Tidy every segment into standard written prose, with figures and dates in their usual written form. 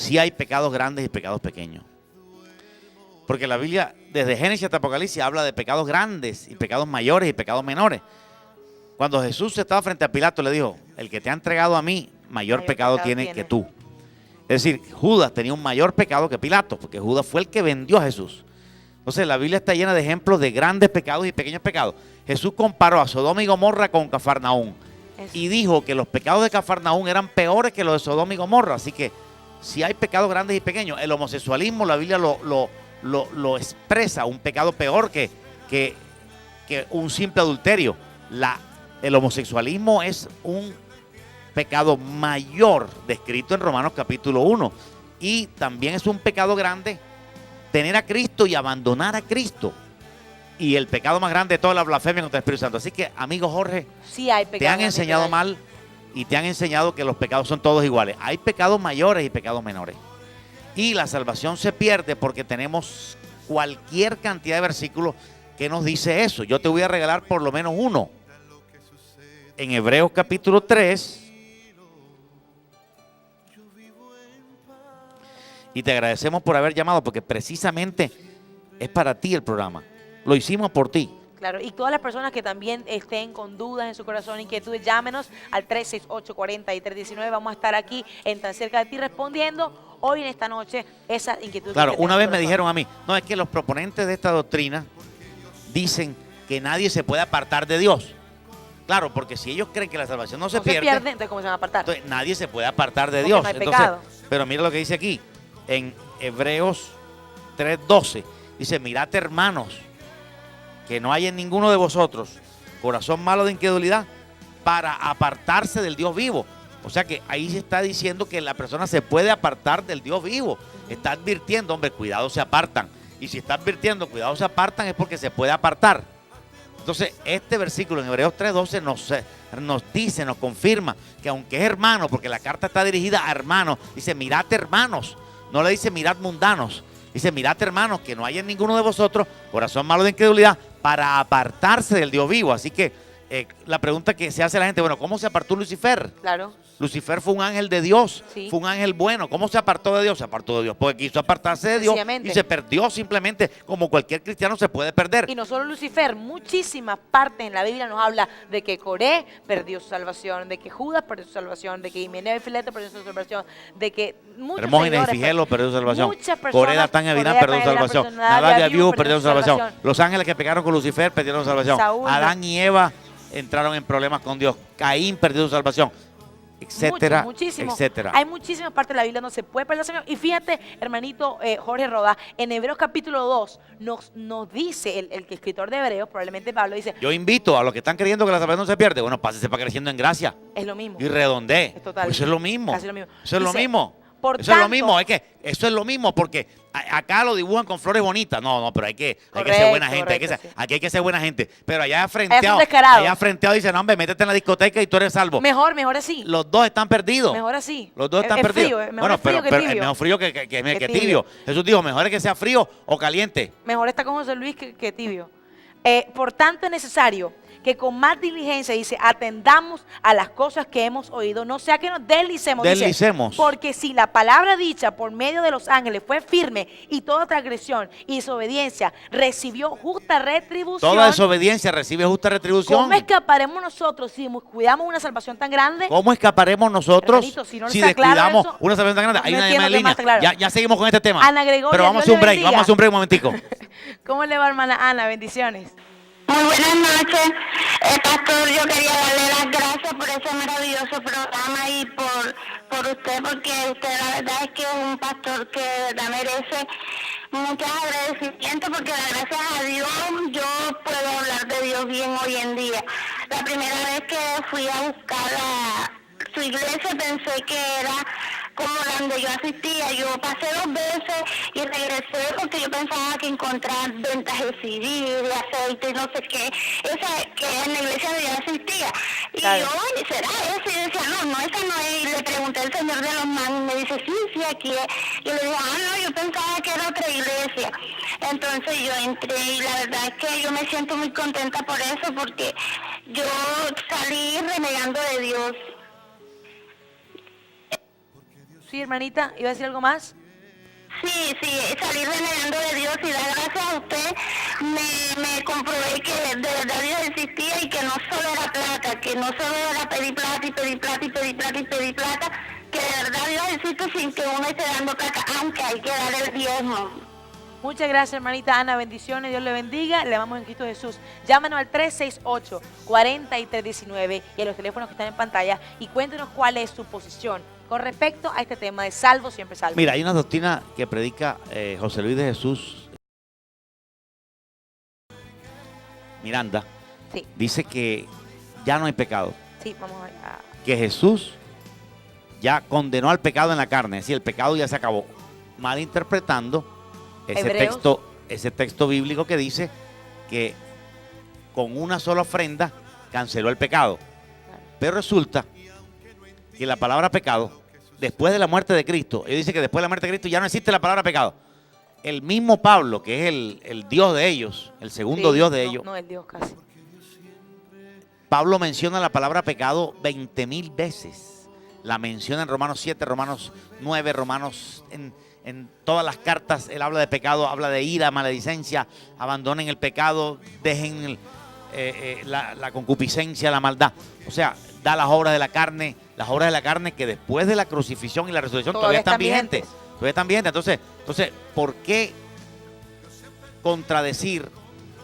sí hay pecados grandes y pecados pequeños. Porque la Biblia, desde Génesis hasta Apocalipsis, habla de pecados grandes y pecados mayores y pecados menores. Cuando Jesús estaba frente a Pilato, le dijo, el que te ha entregado a mí, mayor pecado tiene que tú. Es decir, Judas tenía un mayor pecado que Pilato, porque Judas fue el que vendió a Jesús. Entonces la Biblia está llena de ejemplos de grandes pecados y pequeños pecados. Jesús comparó a Sodoma y Gomorra con Cafarnaúm. Y dijo que los pecados de Cafarnaúm eran peores que los de Sodoma y Gomorra. Así que si hay pecados grandes y pequeños, el homosexualismo, la Biblia lo expresa, un pecado peor que un simple adulterio. El homosexualismo es un pecado mayor descrito en Romanos capítulo 1. Y también es un pecado grande tener a Cristo y abandonar a Cristo. Y el pecado más grande de toda la blasfemia contra el Espíritu Santo. Así que, amigo Jorge, sí hay te han enseñado mal y te han enseñado que los pecados son todos iguales. Hay pecados mayores y pecados menores. Y la salvación se pierde porque tenemos cualquier cantidad de versículos que nos dice eso. Yo te voy a regalar por lo menos uno. En Hebreos capítulo 3. Y te agradecemos por haber llamado porque precisamente es para ti el programa. Lo hicimos por ti. Claro, y todas las personas que también estén con dudas en su corazón, inquietudes, llámenos al 368-4319. Vamos a estar aquí en Tan Cerca de Ti respondiendo hoy en esta noche esas inquietudes. Claro, una vez me dijeron a mí, no, es que los proponentes de esta doctrina dicen que nadie se puede apartar de Dios. Claro, porque si ellos creen que la salvación no se pierde, entonces ¿cómo se van a apartar? Entonces nadie se puede apartar de porque Dios. No hay entonces, pecado. Pero mira lo que dice aquí, en Hebreos 3:12, dice, mirad hermanos, que no hay en ninguno de vosotros corazón malo de incredulidad para apartarse del Dios vivo. O sea que ahí se está diciendo que la persona se puede apartar del Dios vivo. Está advirtiendo, hombre, cuidado se apartan. Y si está advirtiendo, cuidado se apartan, es porque se puede apartar. Entonces, este versículo en Hebreos 3:12 nos dice, nos confirma que aunque es hermano, porque la carta está dirigida a hermanos, dice, mirad hermanos, no le dice mirad mundanos, dice, mirad hermanos, que no haya en ninguno de vosotros corazón malo de incredulidad para apartarse del Dios vivo. Así que la pregunta que se hace la gente, bueno, ¿cómo se apartó Lucifer? Claro. Lucifer fue un ángel de Dios, sí. Fue un ángel bueno. ¿Cómo se apartó de Dios? Se apartó de Dios porque quiso apartarse de Dios y se perdió simplemente, como cualquier cristiano se puede perder. Y no solo Lucifer, muchísimas partes en la Biblia nos habla de que Coré perdió su salvación, de que Judas perdió su salvación, de que Himeneo y Fileto perdió su salvación, de que muchos Hermógenes y Figelo perdió su salvación. Muchas personas, Coré, Datán y Abirán perdió su salvación. Nadab y Abiú perdieron su salvación. Los ángeles que pecaron con Lucifer perdieron su salvación. Saúl, Adán y Eva entraron en problemas con Dios. Caín perdió su salvación, etcétera, etcétera. Hay muchísimas partes de la Biblia donde se puede perder el Señor. Y fíjate, hermanito Jorge Roda, en Hebreos capítulo 2 nos dice, el escritor de Hebreos, probablemente Pablo, dice, yo invito a los que están creyendo que la salvación no se pierde, bueno, pásese para creciendo en gracia. Es lo mismo. Y redondee. Es total. Pues eso es lo mismo. Casi lo mismo. Eso es Dice, lo mismo. Por eso tanto, es lo mismo, es que eso es lo mismo porque acá lo dibujan con flores bonitas. No, pero hay que ser buena gente. Aquí hay que ser buena gente. Pero allá frenteado dice, no, hombre, métete en la discoteca y tú eres salvo. Mejor así. Los dos están perdidos. Mejor así. Los dos están perdidos. Frío, bueno, pero es mejor frío que tibio. Jesús dijo, mejor es que sea frío o caliente. Mejor está con José Luis que tibio. Por tanto es necesario que con más diligencia, dice, atendamos a las cosas que hemos oído, no sea que nos deslicemos. Dice, porque si la palabra dicha por medio de los ángeles fue firme y toda transgresión y desobediencia recibió justa retribución. Toda desobediencia recibe justa retribución. ¿Cómo escaparemos nosotros si cuidamos una salvación tan grande? ¿Cómo escaparemos nosotros si descuidamos una salvación tan grande? Hay una llamada en línea. Claro. Ya seguimos con este tema. Ana Gregoria, pero vamos a hacer un break, un momentico. ¿Cómo le va, hermana Ana? Bendiciones. Muy buenas noches, pastor, yo quería darle las gracias por ese maravilloso programa y por usted, porque usted la verdad es que es un pastor que de verdad merece muchos agradecimientos, porque gracias a Dios yo puedo hablar de Dios bien hoy en día. La primera vez que fui a buscar a su iglesia pensé que era como donde yo asistía. Yo pasé 2 veces y regresé porque yo pensaba que encontrar ventas de CD, de aceite, no sé qué, esa que en la iglesia donde yo asistía. Y claro, yo, ¿será esa? Y decía, no, esa no es. Y le pregunté al señor de los manos y me dice, sí, aquí es. Y le dije, no, yo pensaba que era otra iglesia. Entonces yo entré y la verdad es que yo me siento muy contenta por eso, porque yo salí renegando de Dios. Sí, hermanita, ¿iba a decir algo más? Sí, salir renegando de Dios y dar gracias a usted, me comprobé que de verdad Dios existía y que no solo era plata, que no solo era pedir plata y pedir plata y pedir plata y pedir plata, que de verdad Dios existe sin que uno esté dando plata, aunque hay que dar el diezmo. Muchas gracias, hermanita Ana, bendiciones, Dios le bendiga, le amamos en Cristo Jesús. Llámanos al 368-4319 y a los teléfonos que están en pantalla y cuéntenos cuál es su posición con respecto a este tema de salvo, siempre salvo. Mira, hay una doctrina que predica José Luis de Jesús Miranda. Sí. Dice que ya no hay pecado. Sí, vamos a... Que Jesús ya condenó al pecado en la carne, es decir, el pecado ya se acabó. Malinterpretando ese texto bíblico que dice que con una sola ofrenda canceló el pecado. Pero resulta que la palabra pecado, después de la muerte de Cristo, él dice que después de la muerte de Cristo ya no existe la palabra pecado. El mismo Pablo, que es el Dios de ellos, el segundo Dios de ellos. No, el Dios casi. Pablo menciona la palabra pecado 20,000 veces. La menciona en Romanos 7, Romanos 9, Romanos en todas las cartas. Él habla de pecado, habla de ira, maledicencia, abandonen el pecado, dejen la concupiscencia, la maldad. O sea, da las obras de la carne que después de la crucifixión y la resurrección todavía están vigentes. Todavía están vigentes. Entonces, ¿por qué contradecir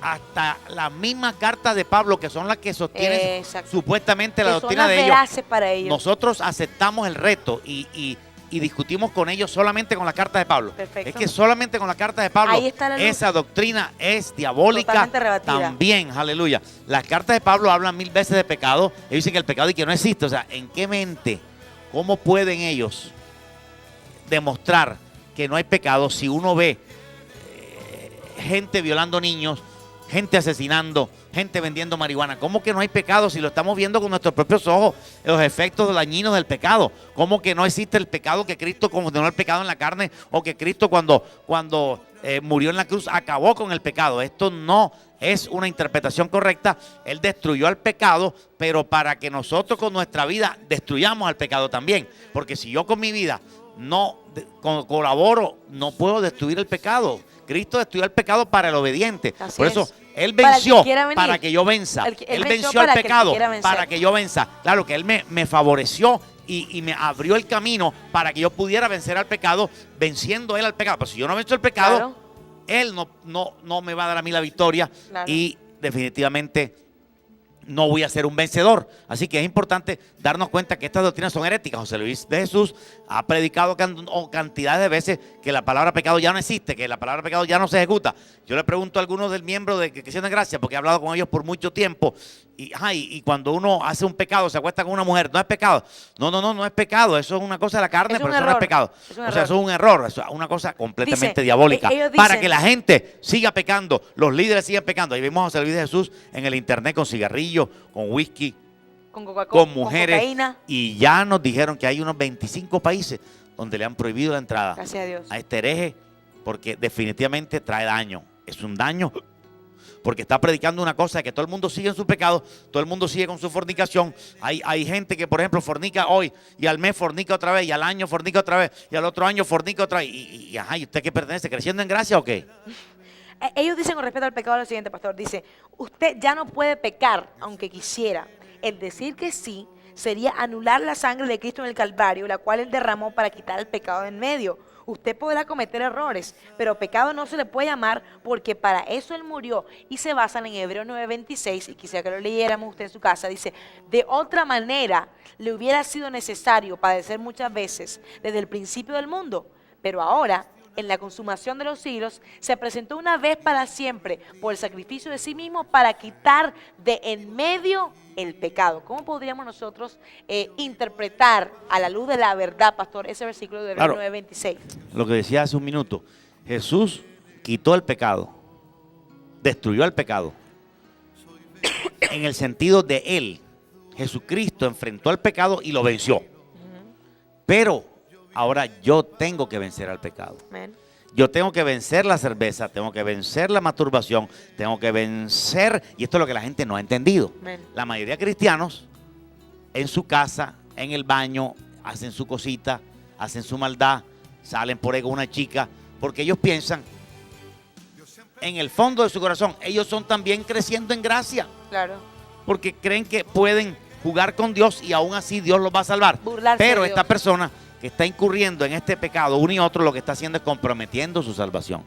hasta las mismas cartas de Pablo, que son las que sostienen supuestamente la doctrina de ellos? Para ellos. Nosotros aceptamos el reto y discutimos con ellos solamente con las cartas de Pablo. Perfecto. Es que solamente con las cartas de Pablo esa doctrina es diabólica también, aleluya. Las cartas de Pablo hablan 1000 veces de pecado, ellos dicen que el pecado y que no existe. O sea, ¿en qué mente? ¿Cómo pueden ellos demostrar que no hay pecado si uno ve gente violando niños, gente asesinando, gente vendiendo marihuana? ¿Cómo que no hay pecado si lo estamos viendo con nuestros propios ojos, los efectos dañinos del pecado? ¿Cómo que no existe el pecado, que Cristo condenó el pecado en la carne, o que Cristo cuando murió en la cruz acabó con el pecado? Esto no es una interpretación correcta. Él destruyó al pecado, pero para que nosotros con nuestra vida destruyamos al pecado también. Porque si yo con mi vida no colaboro, no puedo destruir el pecado. Cristo destruyó el pecado para el obediente. Así Por eso es. Él venció para que yo venza. Él venció al pecado para que yo venza. Claro que Él me favoreció y me abrió el camino para que yo pudiera vencer al pecado, venciendo Él al pecado. Pero si yo no venzo el pecado, Él no me va a dar a mí la victoria, y definitivamente no voy a ser un vencedor. Así que es importante darnos cuenta que estas doctrinas son heréticas. José Luis de Jesús ha predicado cantidades de veces que la palabra pecado ya no existe, que la palabra pecado ya no se ejecuta. Yo le pregunto a algunos del miembro de Cristianos de Gracia, porque he hablado con ellos por mucho tiempo, y cuando uno hace un pecado, se acuesta con una mujer, ¿no es pecado? No es pecado, eso es una cosa de la carne, pero eso no es pecado. O sea, eso es un error, eso es una cosa completamente diabólica, para que la gente siga pecando, los líderes sigan pecando. Ahí vimos a José Luis de Jesús en el internet con cigarrillos, con whisky, con mujeres, con cocaína. Y ya nos dijeron que hay unos 25 países donde le han prohibido la entrada a este hereje, porque definitivamente trae daño. Es un daño, porque está predicando una cosa de que todo el mundo sigue en su pecado, todo el mundo sigue con su fornicación. Hay gente que, por ejemplo, fornica hoy, y al mes fornica otra vez, y al año fornica otra vez, y al otro año fornica otra vez. ¿Y usted qué pertenece? ¿Creciendo en gracia o qué? Ellos dicen con respecto al pecado lo siguiente, pastor. Dice, usted ya no puede pecar aunque quisiera. El decir que sí sería anular la sangre de Cristo en el Calvario, la cual Él derramó para quitar el pecado de en medio. Usted podrá cometer errores, pero pecado no se le puede llamar, porque para eso Él murió. Y se basan en Hebreos 9:26, y quisiera que lo leyéramos usted en su casa. Dice, de otra manera le hubiera sido necesario padecer muchas veces desde el principio del mundo, pero ahora, en la consumación de los siglos, se presentó una vez para siempre por el sacrificio de sí mismo para quitar de en medio el pecado. ¿Cómo podríamos nosotros interpretar a la luz de la verdad, pastor, ese versículo de Hebreos 9:26? Lo que decía hace un minuto, Jesús quitó el pecado, destruyó el pecado, en el sentido de Él. Jesucristo enfrentó al pecado y lo venció. Pero ahora yo tengo que vencer al pecado. Amén. Yo tengo que vencer la cerveza, tengo que vencer la masturbación, tengo que vencer, y esto es lo que la gente no ha entendido. Amén. La mayoría de cristianos en su casa, en el baño, hacen su cosita, hacen su maldad, salen por ahí con una chica, porque ellos piensan, en el fondo de su corazón, ellos son también creciendo en gracia. Claro. Porque creen que pueden jugar con Dios y aún así Dios los va a salvar. Burlarse Pero de esta Dios. persona que está incurriendo en este pecado, uno y otro, lo que está haciendo es comprometiendo su salvación.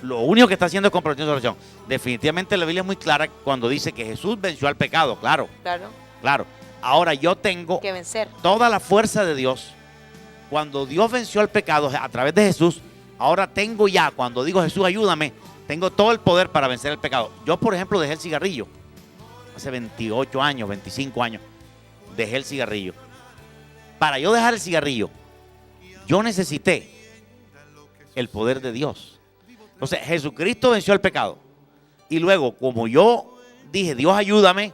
Lo único que está haciendo es comprometiendo su salvación. Definitivamente la Biblia es muy clara cuando dice que Jesús venció al pecado, claro. Claro. Ahora yo tengo que vencer toda la fuerza de Dios. Cuando Dios venció al pecado a través de Jesús, ahora tengo ya, cuando digo Jesús ayúdame, tengo todo el poder para vencer el pecado. Yo, por ejemplo, dejé el cigarrillo. Hace 28 años, 25 años, dejé el cigarrillo. Para yo dejar el cigarrillo, yo necesité el poder de Dios. Entonces, Jesucristo venció el pecado. Y luego, como yo dije, Dios ayúdame,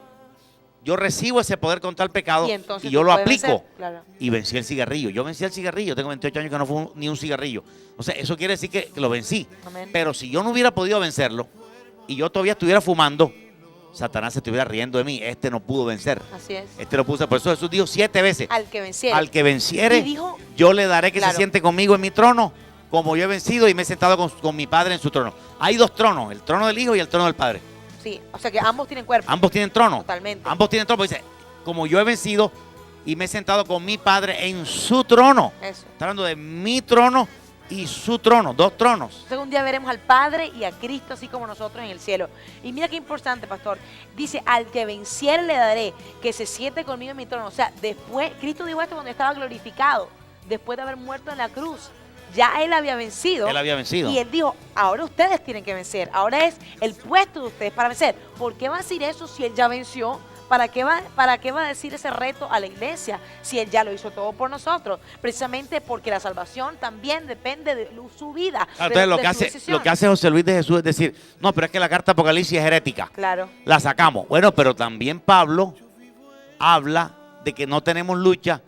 yo recibo ese poder contra el pecado y yo lo aplico. Claro. Y vencí el cigarrillo. Yo vencí el cigarrillo. Tengo 28 años que no fumo ni un cigarrillo. O sea, eso quiere decir que lo vencí. Amén. Pero si yo no hubiera podido vencerlo y yo todavía estuviera fumando, Satanás se estuviera riendo de mí. Este no pudo vencer. Así es. Este no pudo vencer. Por eso Jesús dijo 7 veces. Al que venciere. Al que venciere, Y dijo, yo le daré que claro, se siente conmigo en mi trono, como yo he vencido y me he sentado con mi Padre en su trono. Hay 2 tronos, el trono del Hijo y el trono del Padre. Sí, o sea que ambos tienen cuerpo. Ambos tienen trono. Totalmente. Ambos tienen trono. Pues dice, como yo he vencido y me he sentado con mi Padre en su trono. Eso. Está hablando de mi trono y su trono, 2 tronos. Entonces un día veremos al Padre y a Cristo así como nosotros en el cielo. Y mira qué importante, pastor. Dice, al que venciere le daré que se siente conmigo en mi trono. O sea, después, Cristo dijo esto cuando estaba glorificado, después de haber muerto en la cruz. Ya Él había vencido. Él había vencido. Y Él dijo, ahora ustedes tienen que vencer. Ahora es el puesto de ustedes para vencer. ¿Por qué va a decir eso si Él ya venció? ¿Para qué va a decir ese reto a la iglesia si Él ya lo hizo todo por nosotros? Precisamente porque la salvación también depende de su vida. Entonces lo que hace José Luis de Jesús es decir, no, pero es que la carta Apocalipsis es herética. Claro. La sacamos. Bueno, pero también Pablo habla de que no tenemos lucha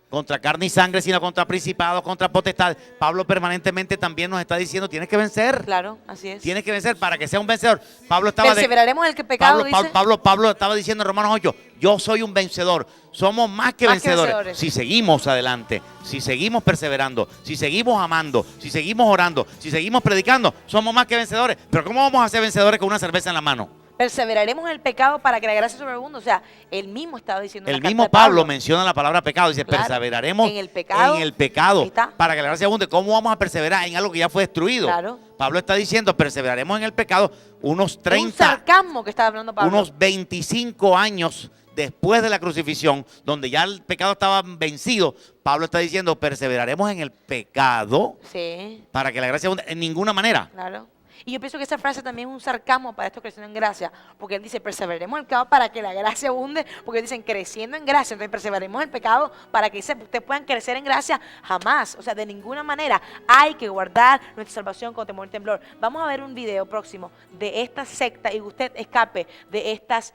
contra carne y sangre, sino contra principados, contra potestades. Pablo permanentemente también nos está diciendo, tienes que vencer. Claro, así es. Tienes que vencer para que sea un vencedor. Pablo estaba perseveraremos en el que pecado dice. Pablo estaba diciendo en Romanos 8, yo soy un vencedor. Somos más que vencedores. Si seguimos adelante, si seguimos perseverando, si seguimos amando, si seguimos orando, si seguimos predicando, somos más que vencedores. Pero ¿cómo vamos a ser vencedores con una cerveza en la mano? Perseveraremos en el pecado para que la gracia sobreabunde. O sea, él mismo estaba diciendo. El mismo Pablo menciona la palabra pecado. Dice, claro, perseveraremos en el pecado para que la gracia abunde. ¿Cómo vamos a perseverar en algo que ya fue destruido? Claro. Pablo está diciendo, perseveraremos en el pecado unos 30. Un sarcasmo que estaba hablando Pablo. Unos 25 años después de la crucifixión, donde ya el pecado estaba vencido. Pablo está diciendo, perseveraremos en el pecado para que la gracia abunde. En ninguna manera. Claro. Y yo pienso que esa frase también es un sarcasmo para estos creciendo en gracia, porque él dice, perseveremos en el pecado para que la gracia abunde, porque dicen creciendo en gracia, entonces perseveremos en el pecado para que ustedes puedan crecer en gracia, jamás, o sea, de ninguna manera. Hay que guardar nuestra salvación con temor y temblor. Vamos a ver un video próximo de esta secta y usted escape de estas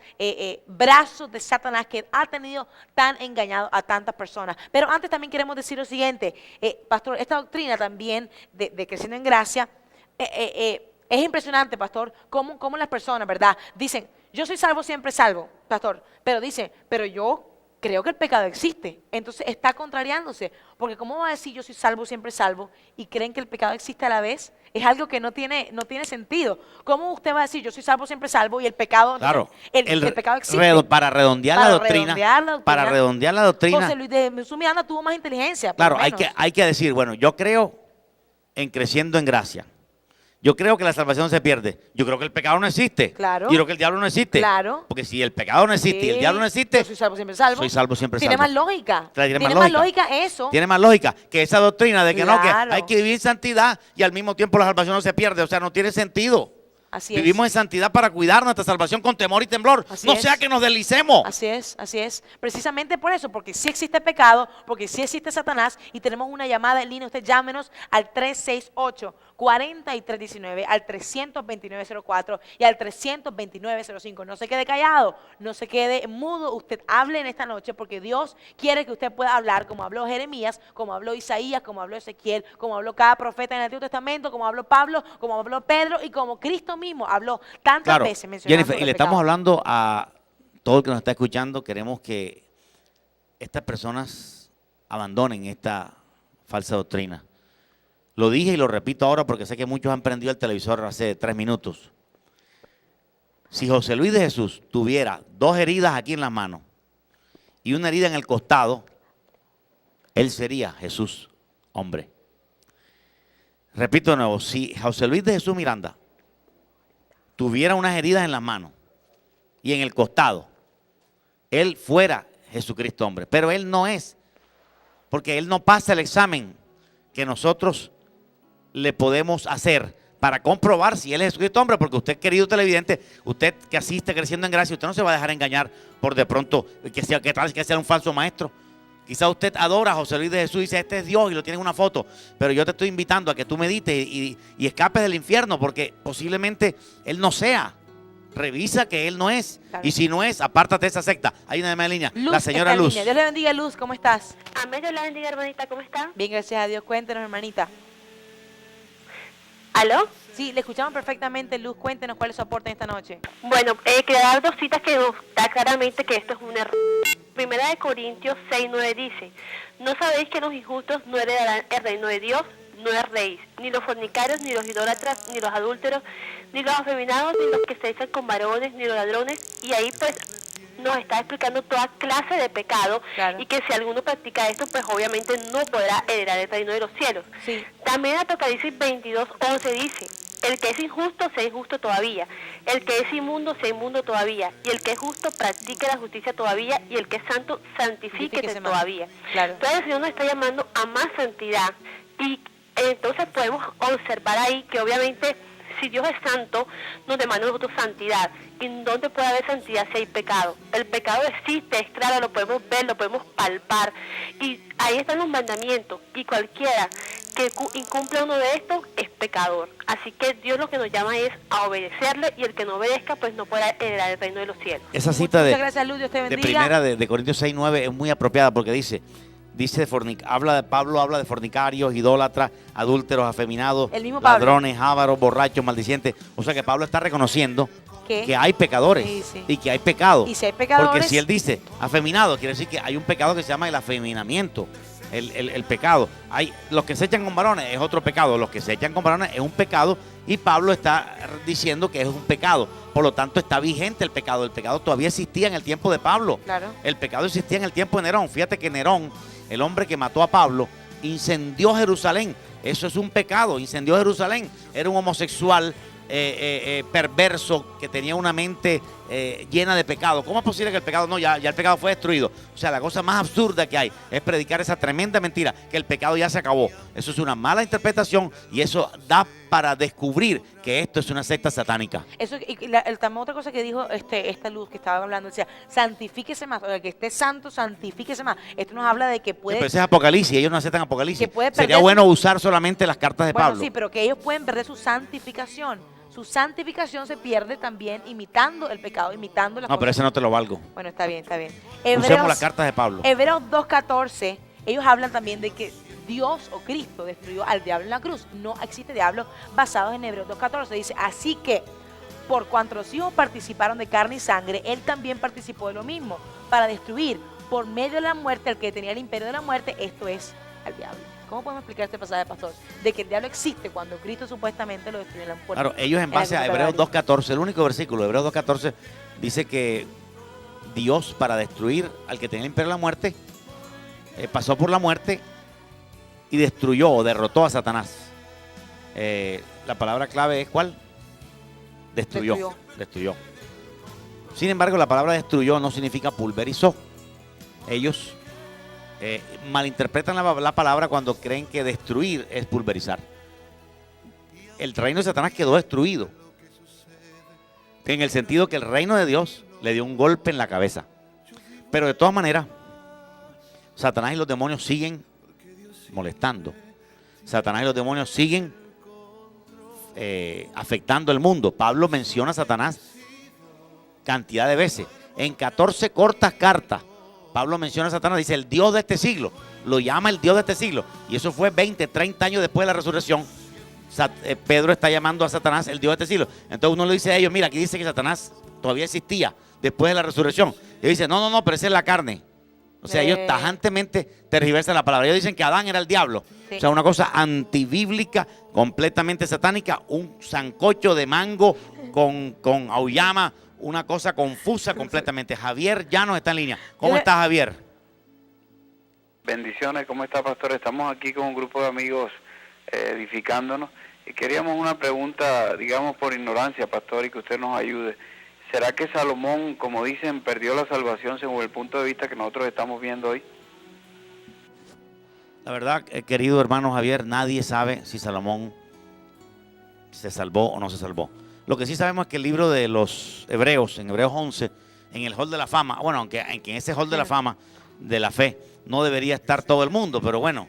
brazos de Satanás que ha tenido tan engañado a tantas personas. Pero antes también queremos decir lo siguiente, pastor, esta doctrina también de creciendo en gracia, es impresionante, pastor, cómo las personas, ¿verdad? Dicen, yo soy salvo, siempre salvo, pastor. Pero dicen, pero yo creo que el pecado existe. Entonces está contrariándose. Porque ¿cómo va a decir yo soy salvo, siempre salvo? Y creen que el pecado existe a la vez. Es algo que no tiene sentido. ¿Cómo usted va a decir yo soy salvo, siempre salvo y el pecado, claro, el pecado existe? Para redondear la doctrina. José Luis de Jesús Miranda tuvo más inteligencia. Claro, hay que decir, bueno, yo creo en creciendo en gracia. Yo creo que la salvación se pierde. Yo creo que el pecado no existe. Claro. Yo creo que el diablo no existe. Claro. Porque si el pecado no existe y el diablo no existe, yo soy salvo, siempre salvo. Soy salvo, siempre Tiene salvo. más lógica. Tiene más lógica eso. Tiene más lógica que esa doctrina de que claro, no, que hay que vivir en santidad y al mismo tiempo la salvación no se pierde. O sea, no tiene sentido. Así es. Vivimos en santidad para cuidar nuestra salvación con temor y temblor. No sea que nos deslicemos. Así es, así es. Precisamente por eso, porque sí existe pecado, porque sí existe Satanás y tenemos una llamada en línea. Usted llámenos al 368-4319, al 329-04 y al 329-05. No se quede callado, no se quede mudo. Usted hable en esta noche porque Dios quiere que usted pueda hablar como habló Jeremías, como habló Isaías, como habló Ezequiel, como habló cada profeta en el Antiguo Testamento, como habló Pablo, como habló Pedro y como Cristo mismo habló tantas veces mencionando Jennifer, y le estamos hablando a todo el que nos está escuchando. Queremos que estas personas abandonen esta falsa doctrina. Lo dije y lo repito ahora porque sé que muchos han prendido el televisor hace 3 minutos. Si José Luis de Jesús tuviera 2 heridas aquí en las manos y una herida en el costado, él sería Jesús, hombre. Repito de nuevo, si José Luis de Jesús Miranda tuviera unas heridas en las manos y en el costado, él fuera Jesucristo, hombre. Pero él no es, porque él no pasa el examen que nosotros le podemos hacer para comprobar si él es Jesucristo, hombre, porque usted, querido televidente, usted que asiste creciendo en gracia, usted no se va a dejar engañar por de pronto que sea un falso maestro. Quizá usted adora a José Luis de Jesús y dice, este es Dios y lo tiene en una foto, pero yo te estoy invitando a que tú medites y escapes del infierno, porque posiblemente él no sea. Revisa que él no es. Y si no es, apártate de esa secta. Hay una demás línea. Luz, la señora Luz. Dios le bendiga, Luz. ¿Cómo estás? Amén, Dios la bendiga, hermanita. ¿Cómo está? Bien, gracias a Dios. Cuéntenos, hermanita. ¿Aló? Sí, le escuchamos perfectamente, Luz. Cuéntenos cuál es su aporte en esta noche. Bueno, quería dar 2 citas que nos da claramente que esto es un error. Primera de Corintios 6:9 dice, ¿no sabéis que los injustos no heredarán el reino de Dios? No erréis, ni los fornicarios, ni los idólatras, ni los adúlteros, ni los afeminados, ni los que se echan con varones, ni los ladrones. Y ahí pues nos está explicando toda clase de pecado, claro. Y que si alguno practica esto, pues obviamente no podrá heredar el reino de los cielos. Sí. También Apocalipsis 22:11 dice, el que es injusto, sea injusto todavía. El que es inmundo, sea inmundo todavía. Y el que es justo, practique la justicia todavía. Y el que es santo, santifíquese todavía. Claro. Entonces el Señor nos está llamando a más santidad. Y entonces podemos observar ahí que obviamente si Dios es santo, nos demanda a nosotros santidad. ¿Y dónde puede haber santidad si hay pecado? El pecado existe, es claro, lo podemos ver, lo podemos palpar. Y ahí están los mandamientos. Y cualquiera que incumple uno de estos es pecador. Así que Dios lo que nos llama es a obedecerle, y el que no obedezca pues no podrá heredar el reino de los cielos. Esa cita de, gracias, Luz, Dios te bendiga. De primera de Corintios 6:9 es muy apropiada porque dice Pablo habla de fornicarios, idólatras, adúlteros, afeminados, ladrones, ávaros, borrachos, maldicientes. O sea que Pablo está reconociendo que hay pecadores, sí. Y que hay pecado. Y si hay pecadores, porque si él dice afeminado, quiere decir que hay un pecado que se llama el afeminamiento. El pecado. Hay los que se echan con varones es otro pecado, los que se echan con varones es un pecado, y Pablo está diciendo que es un pecado. Por lo tanto, está vigente el pecado. El pecado todavía existía en el tiempo de Pablo. Claro. El pecado existía en el tiempo de Nerón. Fíjate que Nerón, el hombre que mató a Pablo, incendió Jerusalén. Eso es un pecado. Incendió Jerusalén. Era un homosexual perverso que tenía una mente llena de pecado. ¿Cómo es posible que el pecado no? Ya el pecado fue destruido. O sea, la cosa más absurda que hay es predicar esa tremenda mentira, que el pecado ya se acabó. Eso es una mala interpretación, y eso da para descubrir que esto es una secta satánica. Eso, también otra cosa que dijo esta Luz que estaba hablando, decía, santifíquese más, o sea, que esté santo, santifíquese más. Esto nos habla de que puede... Pero ese es Apocalipsis, ellos no aceptan Apocalipsis. Sería bueno usar solamente las cartas de Pablo. Sí, pero que ellos pueden perder su santificación. Su santificación se pierde también imitando el pecado, imitando las cosas. No, pero ese no te lo valgo. Bueno, está bien, está bien. Usemos las cartas de Pablo. Hebreos 2:14, ellos hablan también de que Dios o Cristo destruyó al diablo en la cruz. No existe diablo basado en Hebreos 2:14. Dice, así que por cuanto los hijos participaron de carne y sangre, él también participó de lo mismo, para destruir por medio de la muerte al que tenía el imperio de la muerte, esto es, al diablo. ¿Cómo podemos explicar este pasaje, pastor? De que el diablo existe cuando Cristo supuestamente lo destruyó en la puerta. Claro, ellos en base a Hebreos 2:14, el único versículo, Hebreos 2:14, dice que Dios, para destruir al que tenía el imperio de la muerte, pasó por la muerte y destruyó o derrotó a Satanás. La palabra clave es ¿cuál? Destruyó. Sin embargo, la palabra destruyó no significa pulverizó. Ellos malinterpretan la palabra cuando creen que destruir es pulverizar. El reino de Satanás quedó destruido, en el sentido que el reino de Dios le dio un golpe en la cabeza. Pero de todas maneras, Satanás y los demonios siguen molestando. Satanás y los demonios siguen afectando el mundo. Pablo menciona a Satanás cantidad de veces. En 14 cortas cartas, Pablo menciona a Satanás, dice el Dios de este siglo, lo llama el Dios de este siglo, y eso fue 20, 30 años después de la resurrección. Pedro está llamando a Satanás el Dios de este siglo. Entonces uno le dice a ellos, mira, aquí dice que Satanás todavía existía después de la resurrección. Y dice, no, pero esa es la carne. O sea, ellos tajantemente tergiversan la palabra. Ellos dicen que Adán era el diablo. Sí. O sea, una cosa antibíblica, completamente satánica, un sancocho de mango con auyama, una cosa confusa completamente. Javier ya nos está en línea. ¿Cómo estás, Javier? Bendiciones, ¿cómo está, pastor? Estamos aquí con un grupo de amigos edificándonos y queríamos una pregunta, digamos por ignorancia, pastor, y que usted nos ayude. ¿Será que Salomón, como dicen, perdió la salvación según el punto de vista que nosotros estamos viendo hoy? La verdad, querido hermano Javier, nadie sabe si Salomón se salvó o no se salvó. Lo que sí sabemos es que el libro de los Hebreos, en Hebreos 11, en el Hall de la Fama, bueno, aunque en ese Hall de la Fama de la fe no debería estar todo el mundo, pero bueno,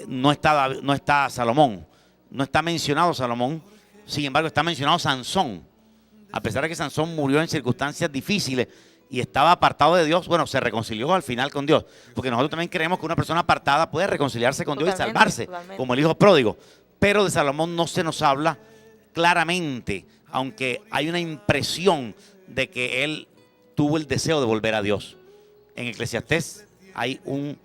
no está Salomón, no está mencionado Salomón, sin embargo está mencionado Sansón. A pesar de que Sansón murió en circunstancias difíciles y estaba apartado de Dios, bueno, se reconcilió al final con Dios. Porque nosotros también creemos que una persona apartada puede reconciliarse con Dios y salvarse, como el hijo pródigo. Pero de Salomón no se nos habla claramente, aunque hay una impresión de que él tuvo el deseo de volver a Dios. En Eclesiastés hay un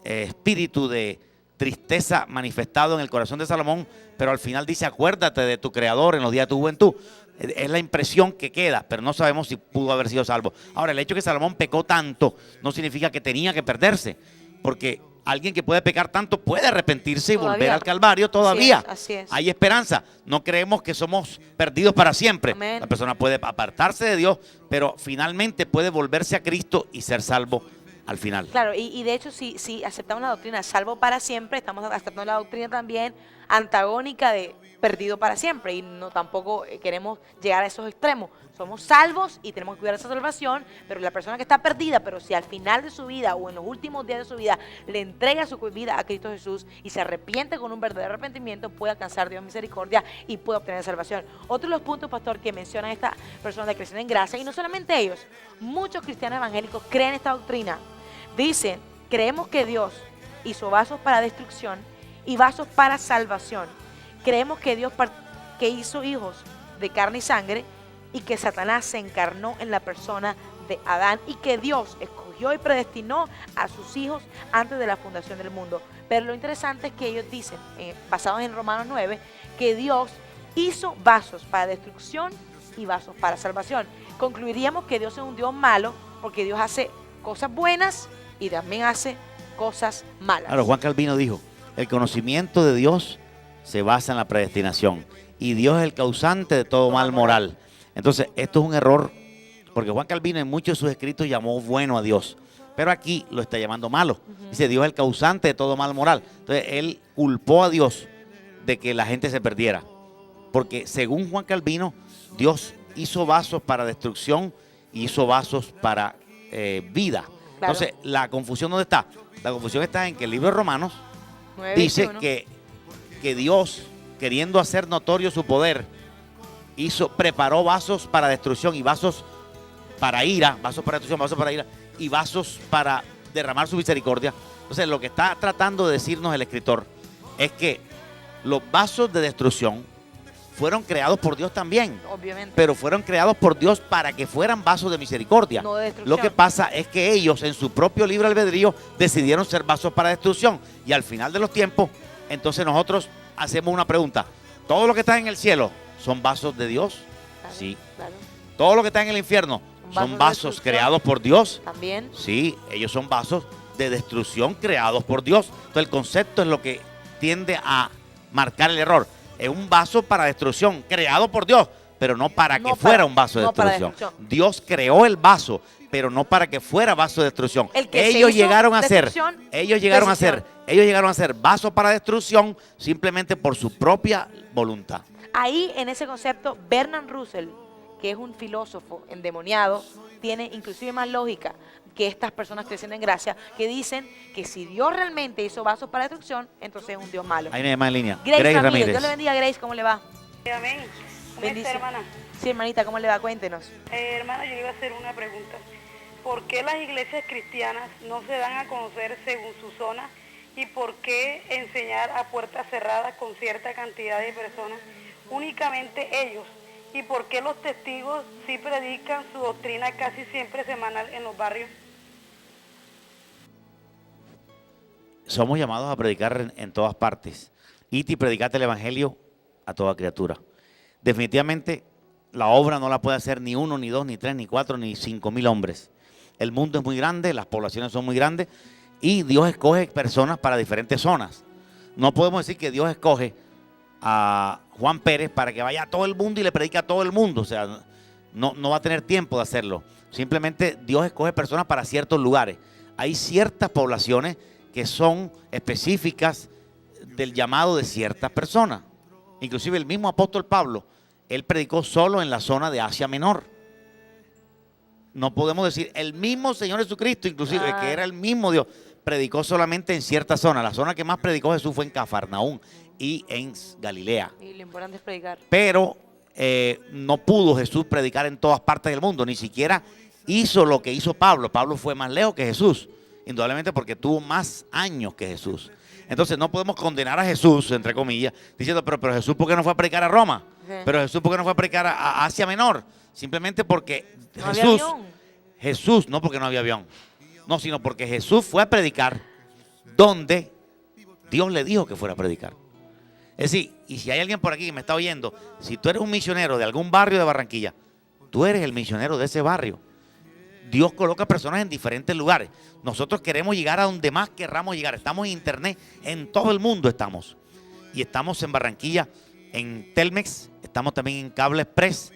espíritu de tristeza manifestado en el corazón de Salomón, pero al final dice, acuérdate de tu Creador en los días de tu juventud. Es la impresión que queda, pero no sabemos si pudo haber sido salvo. Ahora, el hecho de que Salomón pecó tanto no significa que tenía que perderse, porque alguien que puede pecar tanto puede arrepentirse y volver al Calvario todavía. Así es. Hay esperanza. No creemos que somos perdidos para siempre. Amén. La persona puede apartarse de Dios, pero finalmente puede volverse a Cristo y ser salvo al final. Claro, y de hecho si aceptamos la doctrina salvo para siempre, estamos aceptando la doctrina también antagónica de perdido para siempre, y no tampoco queremos llegar a esos extremos. Somos salvos y tenemos que cuidar esa salvación, pero la persona que está perdida, pero si al final de su vida o en los últimos días de su vida le entrega su vida a Cristo Jesús y se arrepiente con un verdadero arrepentimiento, puede alcanzar Dios misericordia y puede obtener salvación. Otro de los puntos, pastor, que mencionan estas personas de Creciendo en Gracia, y no solamente ellos, muchos cristianos evangélicos creen esta doctrina. Dicen, creemos que Dios hizo vasos para destrucción y vasos para salvación. Creemos que Dios que hizo hijos de carne y sangre y que Satanás se encarnó en la persona de Adán y que Dios escogió y predestinó a sus hijos antes de la fundación del mundo. Pero lo interesante es que ellos dicen, basados en Romanos 9, que Dios hizo vasos para destrucción y vasos para salvación. Concluiríamos que Dios es un Dios malo porque Dios hace cosas buenas y también hace cosas malas. Claro, Juan Calvino dijo, el conocimiento de Dios se basa en la predestinación y Dios es el causante de todo mal moral. Entonces, esto es un error, porque Juan Calvino en muchos de sus escritos llamó bueno a Dios, pero aquí lo está llamando malo. Dice, Dios es el causante de todo mal moral. Entonces, él culpó a Dios de que la gente se perdiera, porque según Juan Calvino, Dios hizo vasos para destrucción y hizo vasos para vida. Claro. Entonces, ¿la confusión dónde está? La confusión está en que el libro de Romanos dice que Dios, queriendo hacer notorio su poder, preparó vasos para destrucción y vasos para ira, vasos para destrucción, vasos para ira y vasos para derramar su misericordia. Entonces, lo que está tratando de decirnos el escritor es que los vasos de destrucción fueron creados por Dios también. Obviamente. Pero fueron creados por Dios para que fueran vasos de misericordia. No de destrucción. Lo que pasa es que ellos, en su propio libre albedrío, decidieron ser vasos para destrucción. Y al final de los tiempos, entonces nosotros hacemos una pregunta. ¿Todo lo que está en el cielo son vasos de Dios? Claro, Sí. Claro. ¿Todo lo que está en el infierno son vasos creados por Dios? También. Sí, ellos son vasos de destrucción creados por Dios. Entonces el concepto es lo que tiende a marcar el error. Es un vaso para destrucción, creado por Dios, pero no para que fuera un vaso de destrucción. Dios creó el vaso, pero no para que fuera vaso de destrucción. Ellos llegaron a ser vasos para destrucción simplemente por su propia voluntad. Ahí en ese concepto, Bertrand Russell, que es un filósofo endemoniado, tiene inclusive más lógica que estas personas Creciendo en Gracia, que dicen que si Dios realmente hizo vasos para destrucción, entonces es un Dios malo. Hay nadie más en línea. Grace Ramírez. Dios le bendiga, Grace, ¿cómo le va? Amén. ¿Cómo está, hermana? Sí, hermanita, ¿cómo le va? Cuéntenos. Hermana, yo iba a hacer una pregunta. ¿Por qué las iglesias cristianas no se dan a conocer según su zona? ¿Y por qué enseñar a puertas cerradas con cierta cantidad de personas, únicamente ellos? ¿Y por qué los testigos sí predican su doctrina casi siempre semanal en los barrios? somos llamados a predicar en todas partes. Id y predicate el evangelio a toda criatura. Definitivamente la obra no la puede hacer ni 1, ni 2, ni 3, ni 4, ni 5,000 hombres. El mundo es muy grande, las poblaciones son muy grandes y Dios escoge personas para diferentes zonas. No podemos decir que Dios escoge a Juan Pérez para que vaya a todo el mundo y le predique a todo el mundo. O sea, no va a tener tiempo de hacerlo. Simplemente Dios escoge personas para ciertos lugares. Hay ciertas poblaciones que son específicas del llamado de ciertas personas. Inclusive el mismo apóstol Pablo, él predicó solo en la zona de Asia Menor. No podemos decir, el mismo Señor Jesucristo, inclusive, que era el mismo Dios, predicó solamente en cierta zona. La zona que más predicó Jesús fue en Cafarnaúm y en Galilea. Y lo importante es predicar. Pero no pudo Jesús predicar en todas partes del mundo, ni siquiera hizo lo que hizo Pablo. Pablo fue más lejos que Jesús, indudablemente porque tuvo más años que Jesús. Entonces no podemos condenar a Jesús, entre comillas, diciendo, pero Jesús, ¿por qué no fue a predicar a Roma? Pero Jesús, ¿por qué no fue a predicar a Asia Menor? Simplemente porque Jesús, no porque no había avión, no, sino porque Jesús fue a predicar donde Dios le dijo que fuera a predicar. Es decir, y si hay alguien por aquí que me está oyendo, si tú eres un misionero de algún barrio de Barranquilla, tú eres el misionero de ese barrio. Dios coloca personas en diferentes lugares. Nosotros queremos llegar a donde más querramos llegar. Estamos en internet, en todo el mundo estamos. Y estamos en Barranquilla, en Telmex, estamos también en Cable Express,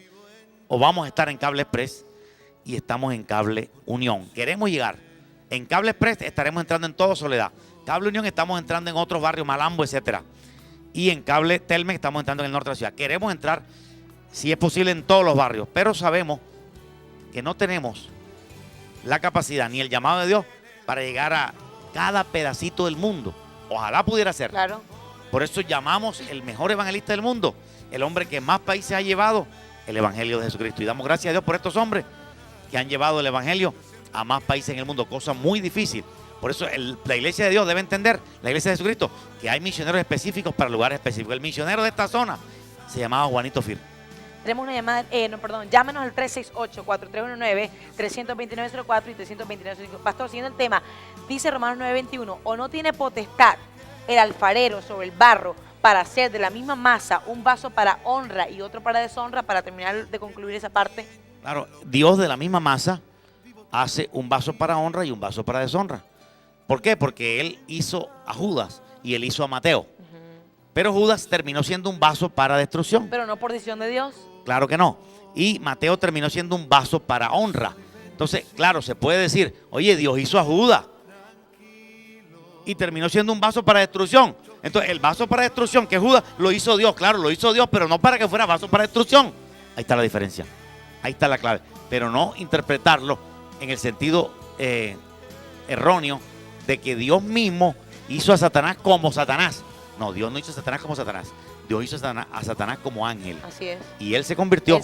o vamos a estar en Cable Express, y estamos en Cable Unión. Queremos llegar. En Cable Express estaremos entrando en todo Soledad. Cable Unión estamos entrando en otros barrios, Malambo, etcétera. Y en Cable Telmex estamos entrando en el norte de la ciudad. Queremos entrar, si es posible, en todos los barrios, pero sabemos que no tenemos la capacidad ni el llamado de Dios para llegar a cada pedacito del mundo. Ojalá pudiera ser. Claro. Por eso llamamos el mejor evangelista del mundo, el hombre que más países ha llevado el evangelio de Jesucristo. Y damos gracias a Dios por estos hombres que han llevado el evangelio a más países en el mundo, cosa muy difícil. Por eso la iglesia de Dios debe entender, la iglesia de Jesucristo, que hay misioneros específicos para lugares específicos. El misionero de esta zona se llamaba Juanito Fir. Tenemos una llamada, llámenos al 368-4319-329-04 y 329-05. Pastor, siguiendo el tema, dice Romanos 9:21, o no tiene potestad el alfarero sobre el barro para hacer de la misma masa un vaso para honra y otro para deshonra, para terminar de concluir esa parte. Claro, Dios de la misma masa hace un vaso para honra y un vaso para deshonra. ¿Por qué? Porque Él hizo a Judas y Él hizo a Mateo. Pero Judas terminó siendo un vaso para destrucción. Pero no por decisión de Dios. Claro que no. Y Mateo terminó siendo un vaso para honra. Entonces, claro, se puede decir, oye, Dios hizo a Judas y terminó siendo un vaso para destrucción. Entonces, el vaso para destrucción que Judas lo hizo Dios, claro, lo hizo Dios, pero no para que fuera vaso para destrucción. Ahí está la diferencia. Ahí está la clave. Pero no interpretarlo en el sentido erróneo de que Dios mismo hizo a Satanás como Satanás. No, Dios no hizo a Satanás como Satanás. Dios hizo a Satanás como ángel. Así es. Y él se convirtió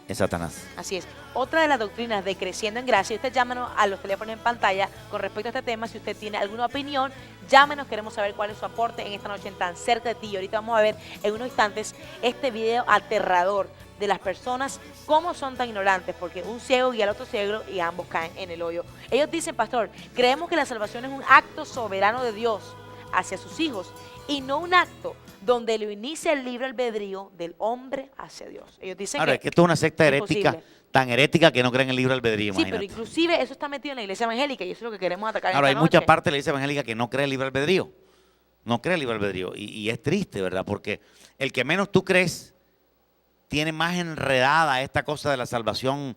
en Satanás. Así es. Otra de las doctrinas de Creciendo en Gracia, usted llámenos a los teléfonos en pantalla con respecto a este tema. Si usted tiene alguna opinión, llámenos, queremos saber cuál es su aporte en esta noche en Tan Cerca de Ti. Y ahorita vamos a ver en unos instantes este video aterrador de las personas, cómo son tan ignorantes, porque un ciego guía al otro ciego y ambos caen en el hoyo. Ellos dicen, pastor, creemos que la salvación es un acto soberano de Dios hacia sus hijos y no un acto donde lo inicia el libre albedrío del hombre hacia Dios. Ellos dicen es que esto es una secta herética, tan herética que no creen en el libre albedrío. Sí, imagínate. Pero inclusive eso está metido en la iglesia evangélica y eso es lo que queremos atacar. Ahora, hay mucha parte de la iglesia evangélica que no cree el libre albedrío. No cree el libre albedrío. Y es triste, ¿verdad? Porque el que menos tú crees tiene más enredada esta cosa de la salvación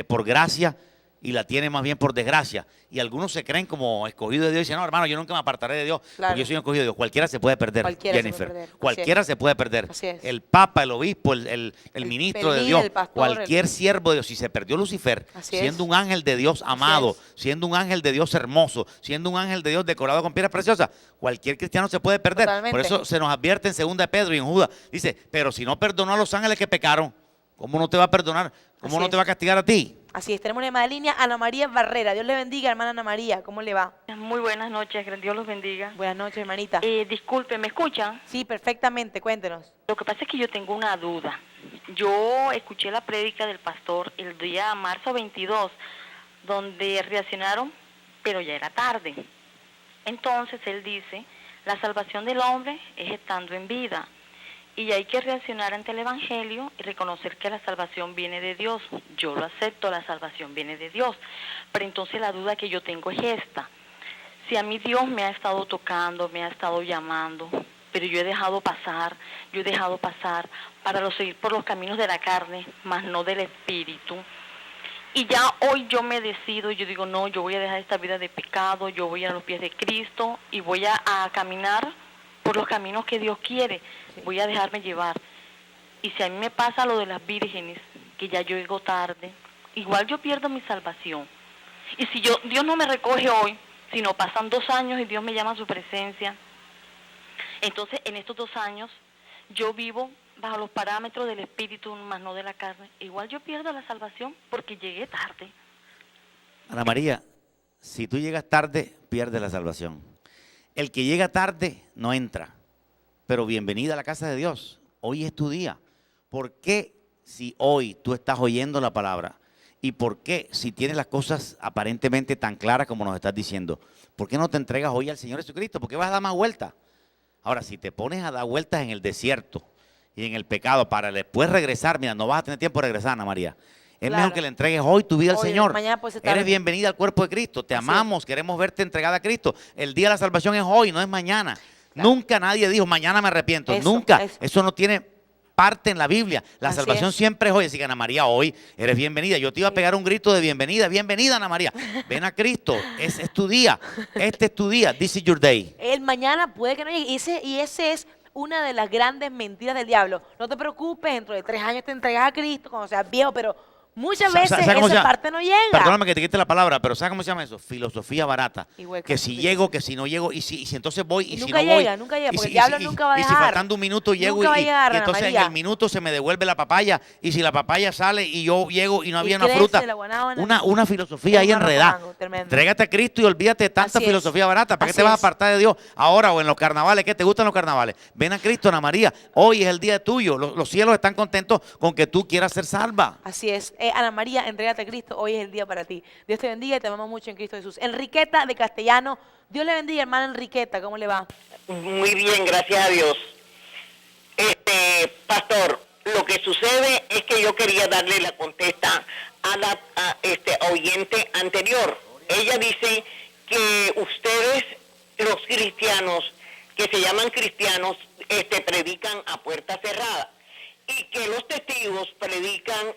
por gracia y la tiene más bien por desgracia. Y algunos se creen como escogidos de Dios y dicen, no, hermano, yo nunca me apartaré de Dios, claro, porque yo soy un escogido de Dios. Cualquiera se puede perder, Jennifer. Cualquiera se puede perder. Así es. El Papa, el obispo, el ministro de Dios, pastor, cualquier siervo de Dios. Si se perdió Lucifer, siendo un ángel de Dios amado, siendo un ángel de Dios hermoso, siendo un ángel de Dios decorado con piedras preciosas, cualquier cristiano se puede perder. Totalmente. Por eso se nos advierte en 2 de Pedro y en Judas. Dice, pero si no perdonó a los ángeles que pecaron, ¿cómo no te va a perdonar? ¿Cómo no te va a castigar a ti? Así es, tenemos una llamada de línea, Ana María Barrera. Dios le bendiga, hermana Ana María. ¿Cómo le va? Muy buenas noches, que Dios los bendiga. Buenas noches, hermanita. Disculpe, ¿me escuchan? Sí, perfectamente, cuéntenos. Lo que pasa es que yo tengo una duda. Yo escuché la prédica del pastor el día marzo 22, donde reaccionaron, pero ya era tarde. Entonces él dice, la salvación del hombre es estando en vida. Y hay que reaccionar ante el Evangelio y reconocer que la salvación viene de Dios. Yo lo acepto, la salvación viene de Dios. Pero entonces la duda que yo tengo es esta. Si a mí Dios me ha estado tocando, me ha estado llamando, pero yo he dejado pasar para seguir por los caminos de la carne, más no del Espíritu. Y ya hoy yo me decido, yo digo, no, yo voy a dejar esta vida de pecado, yo voy a los pies de Cristo y voy a caminar por los caminos que Dios quiere, voy a dejarme llevar. Y si a mí me pasa lo de las vírgenes, que ya yo llego tarde, igual yo pierdo mi salvación. Y si Dios no me recoge hoy, sino pasan 2 años y Dios me llama a su presencia, entonces en estos 2 años yo vivo bajo los parámetros del Espíritu, más no de la carne. Igual yo pierdo la salvación porque llegué tarde. Ana María, si tú llegas tarde, pierdes la salvación. El que llega tarde no entra, pero bienvenida a la casa de Dios. Hoy es tu día. ¿Por qué si hoy tú estás oyendo la palabra? ¿Y por qué si tienes las cosas aparentemente tan claras como nos estás diciendo? ¿Por qué no te entregas hoy al Señor Jesucristo? ¿Por qué vas a dar más vueltas? Ahora, si te pones a dar vueltas en el desierto y en el pecado para después regresar, mira, no vas a tener tiempo de regresar, Ana María. Es mejor que le entregues hoy tu vida al Señor. Eres bienvenida al cuerpo de Cristo. Te amamos, queremos verte entregada a Cristo. El día de la salvación es hoy, no es mañana. Claro. Nunca nadie dijo, mañana me arrepiento. Nunca. Eso no tiene parte en la Biblia. La salvación siempre es hoy. Así que, Ana María, hoy eres bienvenida. Yo te iba a pegar un grito de bienvenida. Bienvenida, Ana María. Ven a Cristo. Ese es tu día. Este es tu día. This is your day. El mañana puede que no llegue. Y ese es una de las grandes mentiras del diablo. No te preocupes, dentro de 3 años te entregas a Cristo cuando seas viejo, pero muchas veces esa parte no llega. Perdóname que te quite la palabra, pero ¿sabes cómo se llama eso? Filosofía barata. Que si llego, que si no llego, y si entonces voy, y si no voy. Nunca llega, porque el diablo nunca va a dejar. Y si faltando un minuto llego, y entonces en el minuto se me devuelve la papaya, y si la papaya sale y yo llego y no había una fruta. Una filosofía ahí enredada. Entrégate a Cristo y olvídate de tanta filosofía barata. ¿Para qué te vas a apartar de Dios ahora o en los carnavales? ¿Qué te gustan los carnavales? Ven a Cristo, Ana María. Hoy es el día tuyo. Los cielos están contentos con que tú quieras ser salva. Así es. Ana María, entrégate a Cristo, hoy es el día para ti. Dios te bendiga y te amamos mucho en Cristo Jesús. Enriqueta de Castellano, Dios le bendiga, hermana Enriqueta, ¿cómo le va? Muy bien, gracias a Dios. Pastor, lo que sucede es que yo quería darle la contesta a la oyente anterior. Ella dice que ustedes, los cristianos, que se llaman cristianos, predican a puerta cerrada. Y que los testigos predican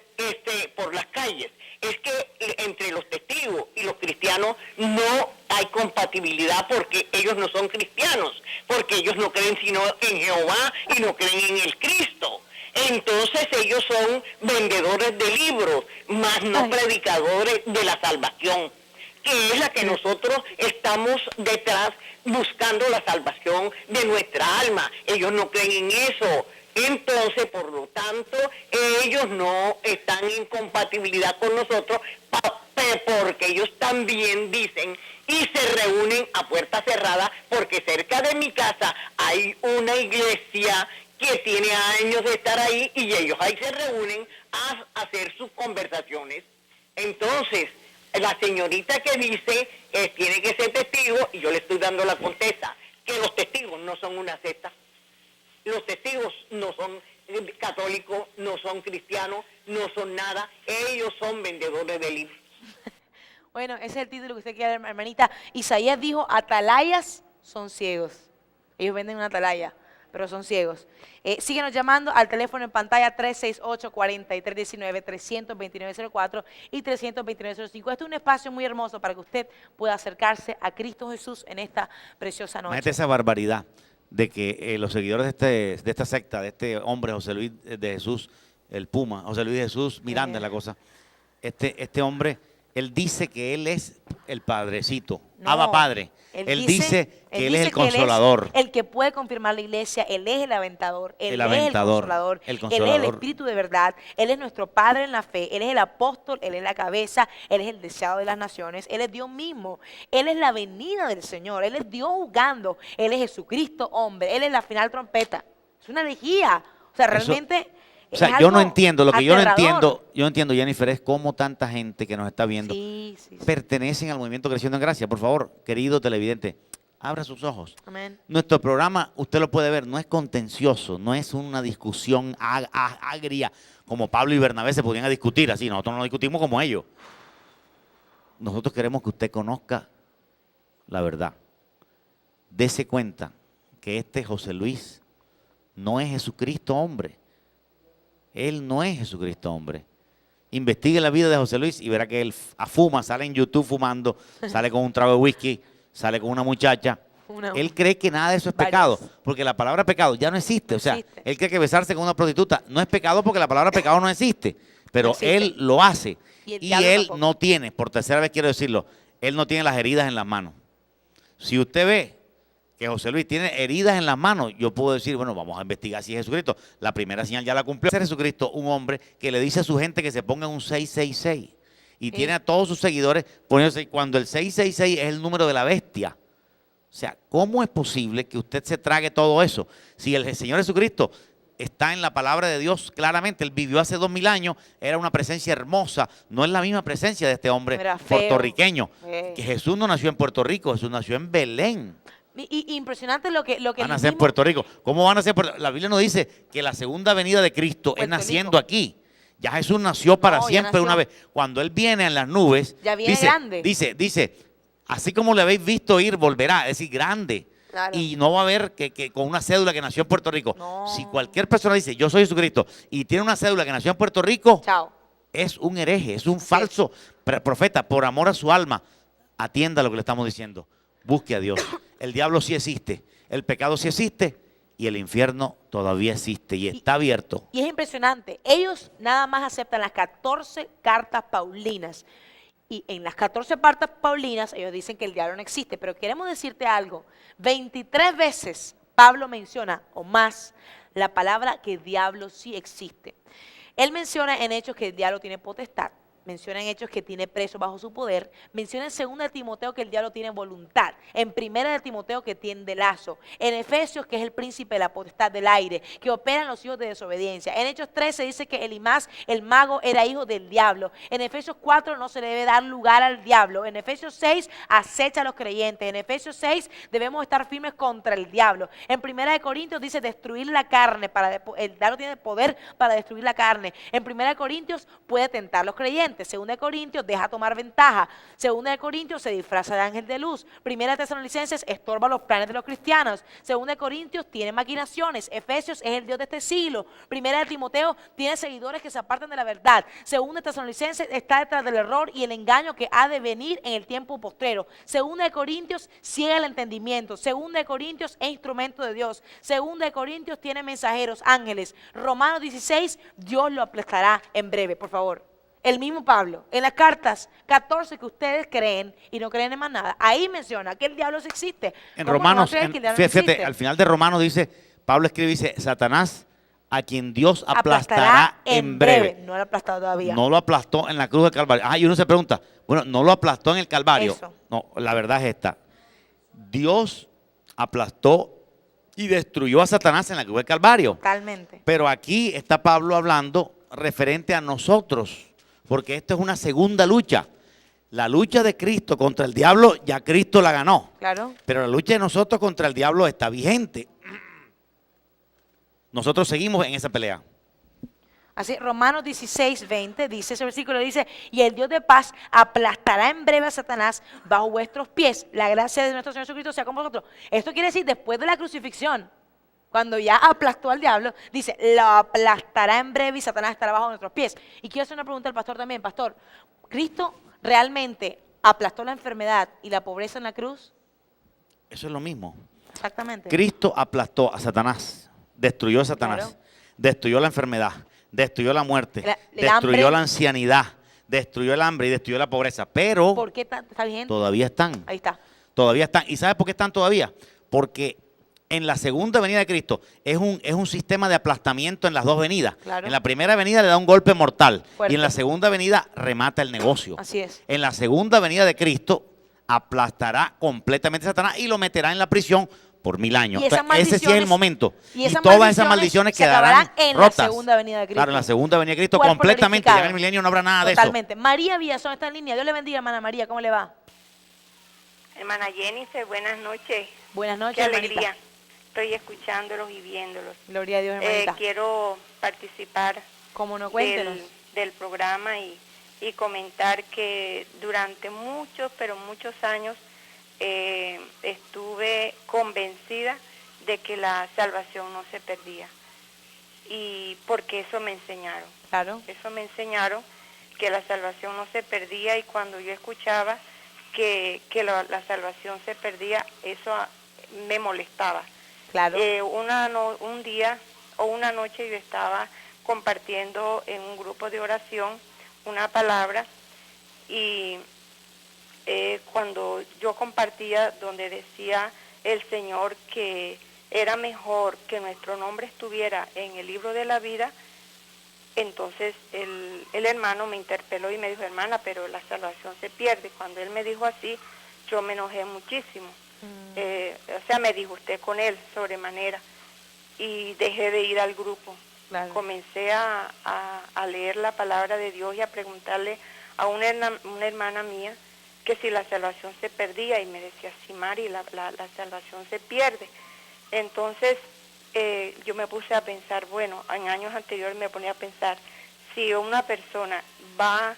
por las calles. Es que entre los testigos y los cristianos no hay compatibilidad porque ellos no son cristianos, porque ellos no creen sino en Jehová y no creen en el Cristo. Entonces ellos son vendedores de libros, más no predicadores de la salvación, que es la que nosotros estamos detrás buscando la salvación de nuestra alma. Ellos no creen en eso. Entonces, por lo tanto, ellos no están en compatibilidad con nosotros porque ellos también dicen y se reúnen a puerta cerrada porque cerca de mi casa hay una iglesia que tiene años de estar ahí y ellos ahí se reúnen a hacer sus conversaciones. Entonces, la señorita que dice tiene que ser testigo y yo le estoy dando la contesta que los testigos no son una secta. Los testigos no son católicos, no son cristianos, no son nada. Ellos son vendedores de libros. Bueno, ese es el título que usted quiere, hermanita. Isaías dijo, atalayas son ciegos. Ellos venden una atalaya, pero son ciegos. Síguenos llamando al teléfono en pantalla 368-4319, 329-04 y 329-05. Este es un espacio muy hermoso para que usted pueda acercarse a Cristo Jesús en esta preciosa noche. Imagínate esa barbaridad de que los seguidores de esta secta, de este hombre José Luis de Jesús, el Puma, José Luis de Jesús Miranda es la cosa, este hombre, él dice que él es el Padrecito, Abba Padre. Él dice que él es el Consolador. Él es el que puede confirmar la iglesia, Él es el Aventador, Él es el Consolador, Él es el Espíritu de verdad, Él es nuestro Padre en la fe, Él es el apóstol, Él es la cabeza, Él es el deseado de las naciones, Él es Dios mismo, Él es la venida del Señor, Él es Dios juzgando, Él es Jesucristo hombre, Él es la final trompeta. Es una herejía, o sea, realmente... O sea, yo no entiendo, lo que yo no entiendo, Jennifer, es cómo tanta gente que nos está viendo pertenecen al movimiento Creciendo en Gracia. Por favor, querido televidente, abra sus ojos. Amén. Nuestro programa, usted lo puede ver, no es contencioso, no es una discusión agria, como Pablo y Bernabé se podían discutir así. Nosotros no discutimos como ellos. Nosotros queremos que usted conozca la verdad. Dese cuenta que este José Luis no es Jesucristo hombre. Él no es Jesucristo hombre. Investigue la vida de José Luis y verá que él fuma, sale en YouTube fumando, sale con un trago de whisky, sale con una muchacha. Él cree que nada de eso es pecado, porque la palabra pecado ya no existe. O sea, él cree que besarse con una prostituta no es pecado porque la palabra pecado no existe, pero él lo hace. Y él no tiene, por tercera vez quiero decirlo, él no tiene las heridas en las manos. Si usted ve que José Luis tiene heridas en las manos, yo puedo decir, bueno, vamos a investigar si es Jesucristo. La primera señal ya la cumplió. Es Jesucristo un hombre que le dice a su gente que se ponga un 666 y tiene a todos sus seguidores poniéndose, cuando el 666 es el número de la bestia. O sea, ¿cómo es posible que usted se trague todo eso? Si el Señor Jesucristo está en la palabra de Dios claramente, él vivió hace 2000 años, era una presencia hermosa, no es la misma presencia de este hombre puertorriqueño. Que Jesús no nació en Puerto Rico, Jesús nació en Belén. Y impresionante lo que van a nacer en Puerto Rico. ¿Cómo van a nacer? La Biblia nos dice que la segunda venida de Cristo es naciendo aquí. Ya Jesús nació para siempre una vez. Cuando Él viene en las nubes, ya viene grande. Dice, así como le habéis visto ir, volverá, es decir, grande. Claro. Y no va a haber que con una cédula que nació en Puerto Rico. No. Si cualquier persona dice, yo soy Jesucristo, y tiene una cédula que nació en Puerto Rico, es un hereje, es un falso profeta por amor a su alma. Atienda lo que le estamos diciendo. Busque a Dios. El diablo sí existe, el pecado sí existe y el infierno todavía existe y está abierto. Y es impresionante. Ellos nada más aceptan las 14 cartas paulinas. Y en las 14 cartas paulinas ellos dicen que el diablo no existe. Pero queremos decirte algo. 23 veces Pablo menciona o más la palabra que el diablo sí existe. Él menciona en Hechos que el diablo tiene potestad. Menciona en Hechos que tiene preso bajo su poder. Menciona en 2 de Timoteo que el diablo tiene voluntad. En 1 de Timoteo que tiene lazo. En Efesios que es el príncipe de la potestad del aire, que operan los hijos de desobediencia. En Hechos 13 dice que Elimás, el mago, era hijo del diablo. En Efesios 4 no se le debe dar lugar al diablo. En Efesios 6 acecha a los creyentes. En Efesios 6 debemos estar firmes contra el diablo. En 1 de Corintios dice destruir la carne. El diablo tiene poder para destruir la carne. En 1 de Corintios puede tentar a los creyentes. 2 de Corintios deja tomar ventaja. 2 de Corintios se disfraza de ángel de luz. 1 de Tesalonicenses estorba los planes de los cristianos. 2 de Corintios tiene maquinaciones. Efesios es el Dios de este siglo. 1 de Timoteo tiene seguidores que se apartan de la verdad. 2 de Tesalonicenses está detrás del error y el engaño que ha de venir en el tiempo postrero. 2 de Corintios ciega el entendimiento. 2 de Corintios es instrumento de Dios. 2 de Corintios tiene mensajeros, ángeles. Romanos 16, Dios lo aplastará en breve, por favor. El mismo Pablo, en las cartas 14 que ustedes creen y no creen en más nada, ahí menciona que el diablo sí existe. En Romanos, fíjate, al final de Romanos dice, Pablo escribe, dice, Satanás a quien Dios aplastará en breve. No lo ha aplastado todavía. No lo aplastó en la cruz del Calvario. Y uno se pregunta, bueno, no lo aplastó en el Calvario. Eso. No, la verdad es esta. Dios aplastó y destruyó a Satanás en la cruz del Calvario. Totalmente. Pero aquí está Pablo hablando referente a nosotros. Porque esto es una segunda lucha. La lucha de Cristo contra el diablo, ya Cristo la ganó. Claro. Pero la lucha de nosotros contra el diablo está vigente. Nosotros seguimos en esa pelea. Así, Romanos 16, 20, dice ese versículo, dice, y el Dios de paz aplastará en breve a Satanás bajo vuestros pies. La gracia de nuestro Señor Jesucristo sea con vosotros. Esto quiere decir después de la crucifixión. Cuando ya aplastó al diablo, dice, lo aplastará en breve y Satanás estará bajo nuestros pies. Y quiero hacer una pregunta al pastor también. Pastor, ¿Cristo realmente aplastó la enfermedad y la pobreza en la cruz? Eso es lo mismo. Exactamente. Cristo aplastó a Satanás, destruyó a Satanás, destruyó la enfermedad, destruyó la muerte, destruyó la ancianidad, destruyó el hambre y destruyó la pobreza. Pero ¿por qué está vigente? Todavía están. Ahí está. Todavía están. ¿Y sabes por qué están todavía? Porque en la segunda venida de Cristo es un sistema de aplastamiento en las dos venidas. Claro. En la primera venida le da un golpe mortal. Fuerte. Y en la segunda venida remata el negocio. Así es. En la segunda venida de Cristo aplastará completamente a Satanás y lo meterá en la prisión por 1000 años. Ese sí es el momento. Y todas esas maldiciones quedarán en rotas. La segunda venida de Cristo. Claro, en la segunda venida de Cristo completamente. Ya en el milenio no habrá nada de eso. Totalmente. María Villazón está en línea. Dios le bendiga, hermana María. ¿Cómo le va? hermana Jennifer, buenas noches. Buenas noches, Qué hermanita. alegría. Estoy escuchándolos y viéndolos. Gloria a Dios, hermanita. Quiero participar ¿Cómo no? Cuéntenos. del programa y comentar que durante muchos, pero muchos años estuve convencida de que la salvación no se perdía. Y porque eso me enseñaron. Claro. Eso me enseñaron, que la salvación no se perdía, y cuando yo escuchaba que la salvación se perdía, eso me molestaba. Claro. Un día o una noche yo estaba compartiendo en un grupo de oración una palabra, y cuando yo compartía donde decía el Señor que era mejor que nuestro nombre estuviera en el libro de la vida, entonces el hermano me interpeló y me dijo: hermana, pero la salvación se pierde. Cuando él me dijo así, yo me enojé muchísimo. O sea, me disgusté con él sobremanera y dejé de ir al grupo. Claro. Comencé a leer la palabra de Dios y a preguntarle a una hermana mía que si la salvación se perdía, y me decía: sí, Mari, la salvación se pierde. Entonces yo me puse a pensar, bueno, en años anteriores me ponía a pensar, si una persona va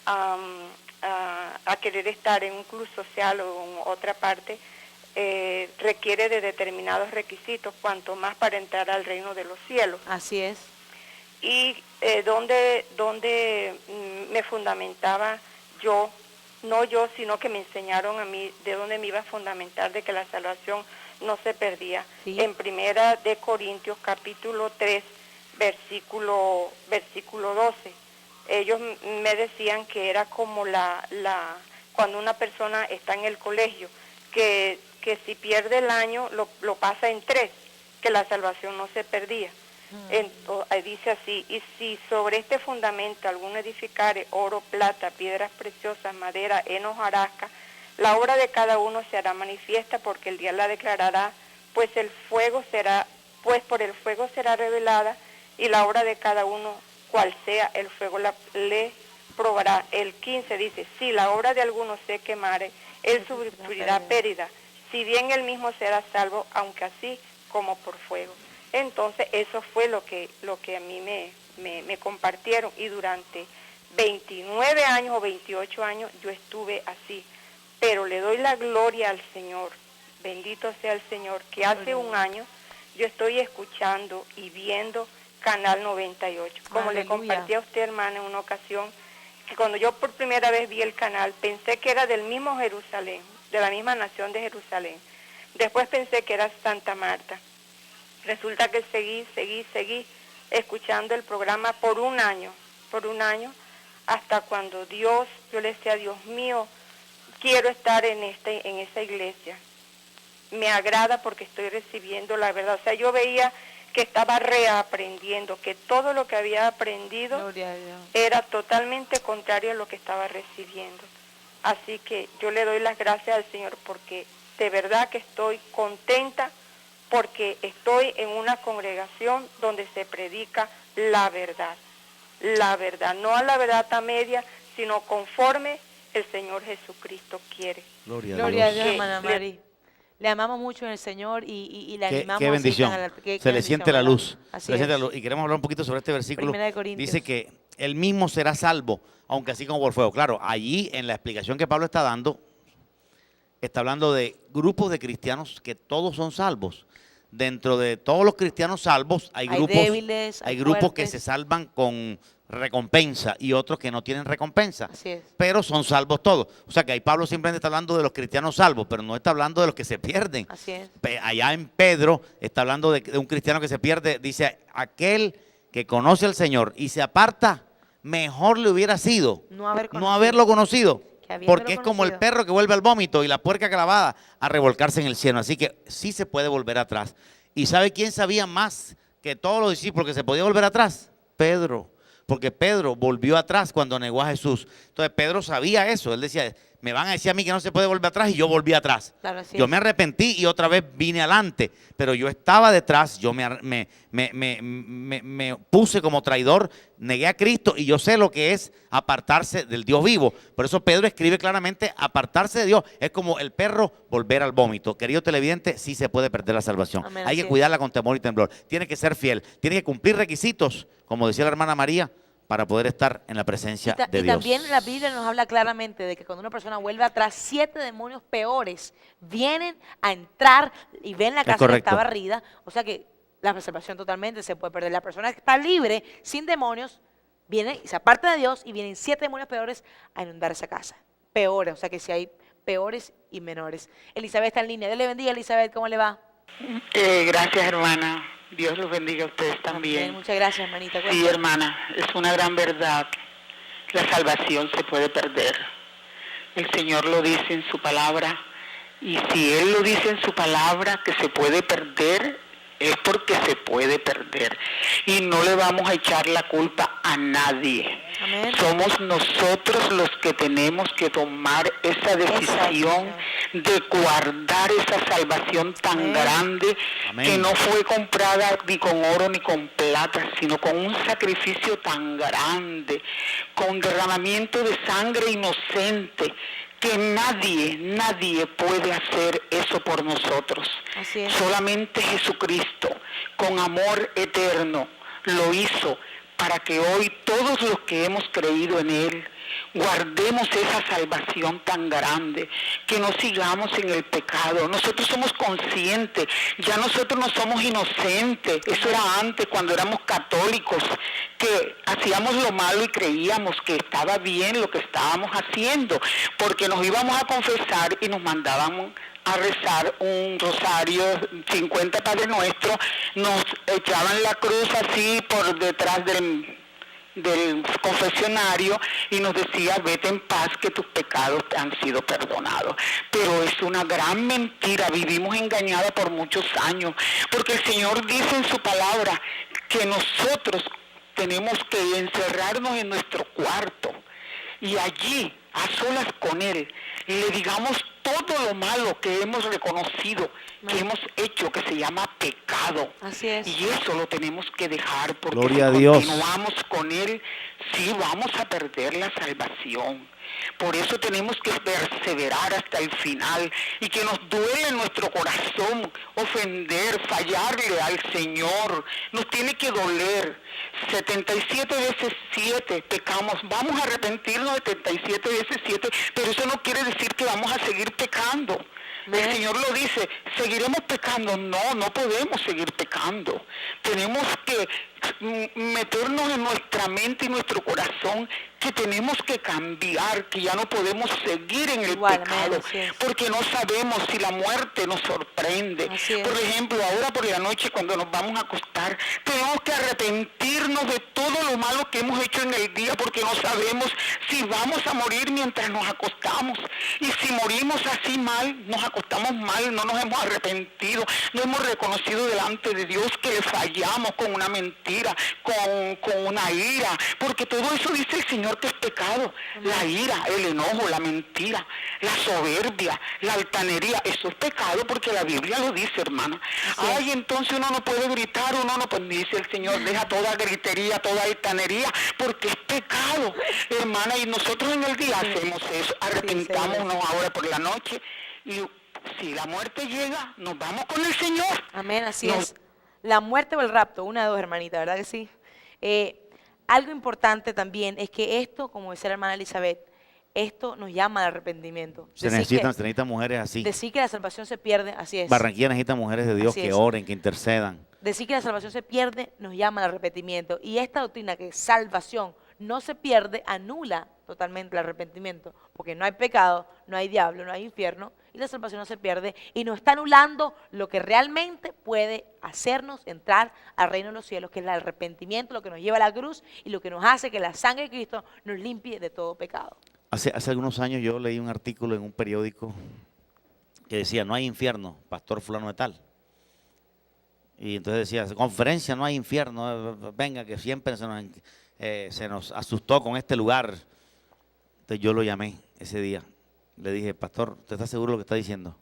a querer estar en un club social o en otra parte, requiere de determinados requisitos, cuanto más para entrar al reino de los cielos. Así es. Y donde me fundamentaba yo, no yo, sino que me enseñaron a mí de dónde me iba a fundamentar de que la salvación no se perdía. Sí. En Primera de Corintios capítulo 3, versículo 12. Ellos me decían que era como cuando una persona está en el colegio, que si pierde el año lo pasa en 3, que la salvación no se perdía. Dice así: y si sobre este fundamento alguno edificare oro, plata, piedras preciosas, madera, heno, hojarasca, la obra de cada uno se hará manifiesta, porque el día la declarará, pues por el fuego será revelada, y la obra de cada uno, cual sea, el fuego le probará. El 15 dice: si la obra de alguno se quemare, él sufrirá pérdida, si bien él mismo será salvo, aunque así como por fuego. Entonces eso fue lo que a mí me compartieron, y durante 29 años o 28 años yo estuve así. Pero le doy la gloria al Señor, bendito sea el Señor, que hace un año yo estoy escuchando y viendo Canal 98. Como Aleluya. Le compartí a usted, hermana, en una ocasión, que cuando yo por primera vez vi el canal, pensé que era del mismo Jerusalén, de la misma nación de Jerusalén. Después pensé que era Santa Marta. Resulta que seguí escuchando el programa por un año, hasta cuando yo le decía: Dios mío, quiero estar en esa iglesia. Me agrada porque estoy recibiendo la verdad. O sea, yo veía que estaba reaprendiendo, que todo lo que había aprendido era totalmente contrario a lo que estaba recibiendo. Así que yo le doy las gracias al Señor, porque de verdad que estoy contenta, porque estoy en una congregación donde se predica la verdad, no a la verdad a media, sino conforme el Señor Jesucristo quiere. Gloria a Dios, hermana Mari. Le amamos mucho en el Señor y le animamos. Qué bendición. Se le siente la luz. Y queremos hablar un poquito sobre este versículo. Dice que él mismo será salvo, aunque así como por fuego. Claro, allí en la explicación que Pablo está dando, está hablando de grupos de cristianos que todos son salvos. Dentro de todos los cristianos salvos hay grupos débiles, hay grupos que se salvan con recompensa y otros que no tienen recompensa. Así es. Pero son salvos todos. O sea que ahí Pablo simplemente está hablando de los cristianos salvos, pero no está hablando de los que se pierden. Así es. Allá en Pedro está hablando de un cristiano que se pierde. Dice: aquel que conoce al Señor y se aparta, mejor le hubiera sido no haberlo conocido. Porque es como el perro que vuelve al vómito y la puerca clavada a revolcarse en el cielo. Así que sí se puede volver atrás. ¿Y sabe quién sabía más que todos los discípulos que se podía volver atrás? Pedro. Porque Pedro volvió atrás cuando negó a Jesús. Entonces Pedro sabía eso. Él decía: me van a decir a mí que no se puede volver atrás y yo volví atrás. Claro, yo me arrepentí y otra vez vine adelante, pero yo estaba detrás, yo me puse como traidor, negué a Cristo y yo sé lo que es apartarse del Dios vivo. Por eso Pedro escribe claramente, apartarse de Dios es como el perro volver al vómito. Querido televidente, sí se puede perder la salvación. Amén, hay que cuidarla con temor y temblor. Tiene que ser fiel, tiene que cumplir requisitos, como decía la hermana María, para poder estar en la presencia de y Dios. También la Biblia nos habla claramente de que cuando una persona vuelve atrás, 7 demonios peores vienen a entrar y ven la casa que está barrida. O sea que la preservación totalmente se puede perder. La persona que está libre, sin demonios, viene y se aparta de Dios y vienen 7 demonios peores a inundar esa casa. Peores, o sea que si hay peores y menores. Elizabeth está en línea. Dios le bendiga, Elizabeth, ¿cómo le va? Gracias, hermana. Dios los bendiga a ustedes también. Bien, muchas gracias, hermanita. Sí, hermana, es una gran verdad. La salvación se puede perder. El Señor lo dice en su palabra. Y si Él lo dice en su palabra que se puede perder, es porque se puede perder. Y no le vamos a echar la culpa a nadie. Amén. Somos nosotros los que tenemos que tomar esa decisión de guardar esa salvación tan grande. Amén. Que no fue comprada ni con oro ni con plata, sino con un sacrificio tan grande, con derramamiento de sangre inocente, que nadie puede hacer eso por nosotros. Así es. Solamente Jesucristo, con amor eterno, lo hizo para que hoy todos los que hemos creído en Él guardemos esa salvación tan grande, que no sigamos en el pecado. Nosotros somos conscientes, ya nosotros no somos inocentes. Eso era antes, cuando éramos católicos, que hacíamos lo malo y creíamos que estaba bien lo que estábamos haciendo, porque nos íbamos a confesar y nos mandaban a rezar un rosario, 50 Padre Nuestro, nos echaban la cruz así por detrás del confesionario y nos decía: vete en paz, que tus pecados te han sido perdonados. Pero es una gran mentira, vivimos engañados por muchos años, porque el Señor dice en su palabra que nosotros tenemos que encerrarnos en nuestro cuarto y allí, a solas con Él, le digamos todo lo malo que hemos reconocido, que hemos hecho, que se llama pecado. Así es. Y eso lo tenemos que dejar, porque Gloria si a Dios. continuamos con Él, sí vamos a perder la salvación. Por eso tenemos que perseverar hasta el final, y que nos duele en nuestro corazón ofender, fallarle al Señor. Nos tiene que doler. 77 veces 7 pecamos. Vamos a arrepentirnos 77 veces 7, pero eso no quiere decir que vamos a seguir pecando. El Señor lo dice, ¿seguiremos pecando? No, no podemos seguir pecando. Tenemos que meternos en nuestra mente y nuestro corazón que tenemos que cambiar, que ya no podemos seguir en el pecado, porque no sabemos si la muerte nos sorprende. Por ejemplo, ahora por la noche, cuando nos vamos a acostar, tenemos que arrepentirnos de todo lo malo que hemos hecho en el día, porque no sabemos si vamos a morir mientras nos acostamos. Y si morimos así mal, nos acostamos mal, no nos hemos arrepentido, no hemos reconocido delante de Dios que le fallamos con una mentira, con una ira, porque todo eso dice el Señor que es pecado. La ira, el enojo, la mentira, la soberbia, la altanería, eso es pecado, porque la Biblia lo dice, hermana. Ay, entonces uno no puede gritar, uno no puede, dice el Señor, deja toda gritería, toda altanería, porque es pecado, hermana. Y nosotros en el día hacemos eso, arrepentámonos ahora por la noche, y si la muerte llega, nos vamos con el Señor. Amén, así es. La muerte o el rapto, una de dos, hermanita, ¿verdad que sí? Algo importante también es que esto, como decía la hermana Elizabeth, esto nos llama al arrepentimiento. Se necesitan mujeres así. Decir que la salvación se pierde, así es. Barranquilla necesita mujeres de Dios que oren, que intercedan. Decir que la salvación se pierde nos llama al arrepentimiento. Y esta doctrina que salvación no se pierde, anula totalmente el arrepentimiento, porque no hay pecado, no hay diablo, no hay infierno, y la salvación no se pierde, y nos está anulando lo que realmente puede hacernos entrar al reino de los cielos, que es el arrepentimiento, lo que nos lleva a la cruz, y lo que nos hace que la sangre de Cristo nos limpie de todo pecado. Hace algunos años yo leí un artículo en un periódico que decía: no hay infierno, pastor fulano de tal. Y entonces decía: conferencia, no hay infierno, venga, que siempre se nos asustó con este lugar. Entonces yo lo llamé ese día Le dije, pastor, ¿usted está seguro de lo que está diciendo?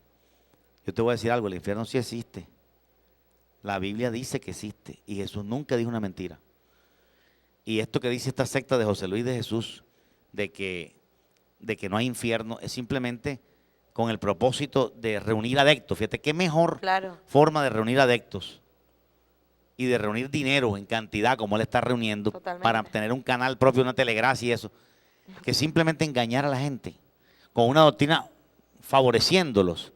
Yo te voy a decir algo, el infierno sí existe. La Biblia dice que existe y Jesús nunca dijo una mentira. Y esto que dice esta secta de José Luis de Jesús, de que no hay infierno, es simplemente con el propósito de reunir adeptos. Fíjate, qué mejor forma de reunir adeptos y de reunir dinero en cantidad como él está reuniendo para tener un canal propio, una telegracia y eso, que simplemente engañar a la gente con una doctrina favoreciéndolos,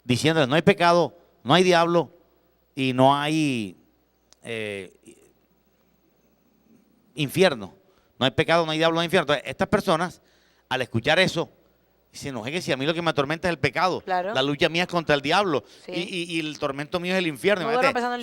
diciéndoles no hay pecado, no hay diablo y no hay infierno. No hay pecado, no hay diablo, no hay infierno. Entonces, estas personas, al escuchar eso, dicen, no, es que si a mí lo que me atormenta es el pecado, la lucha mía es contra el diablo y el tormento mío es el infierno.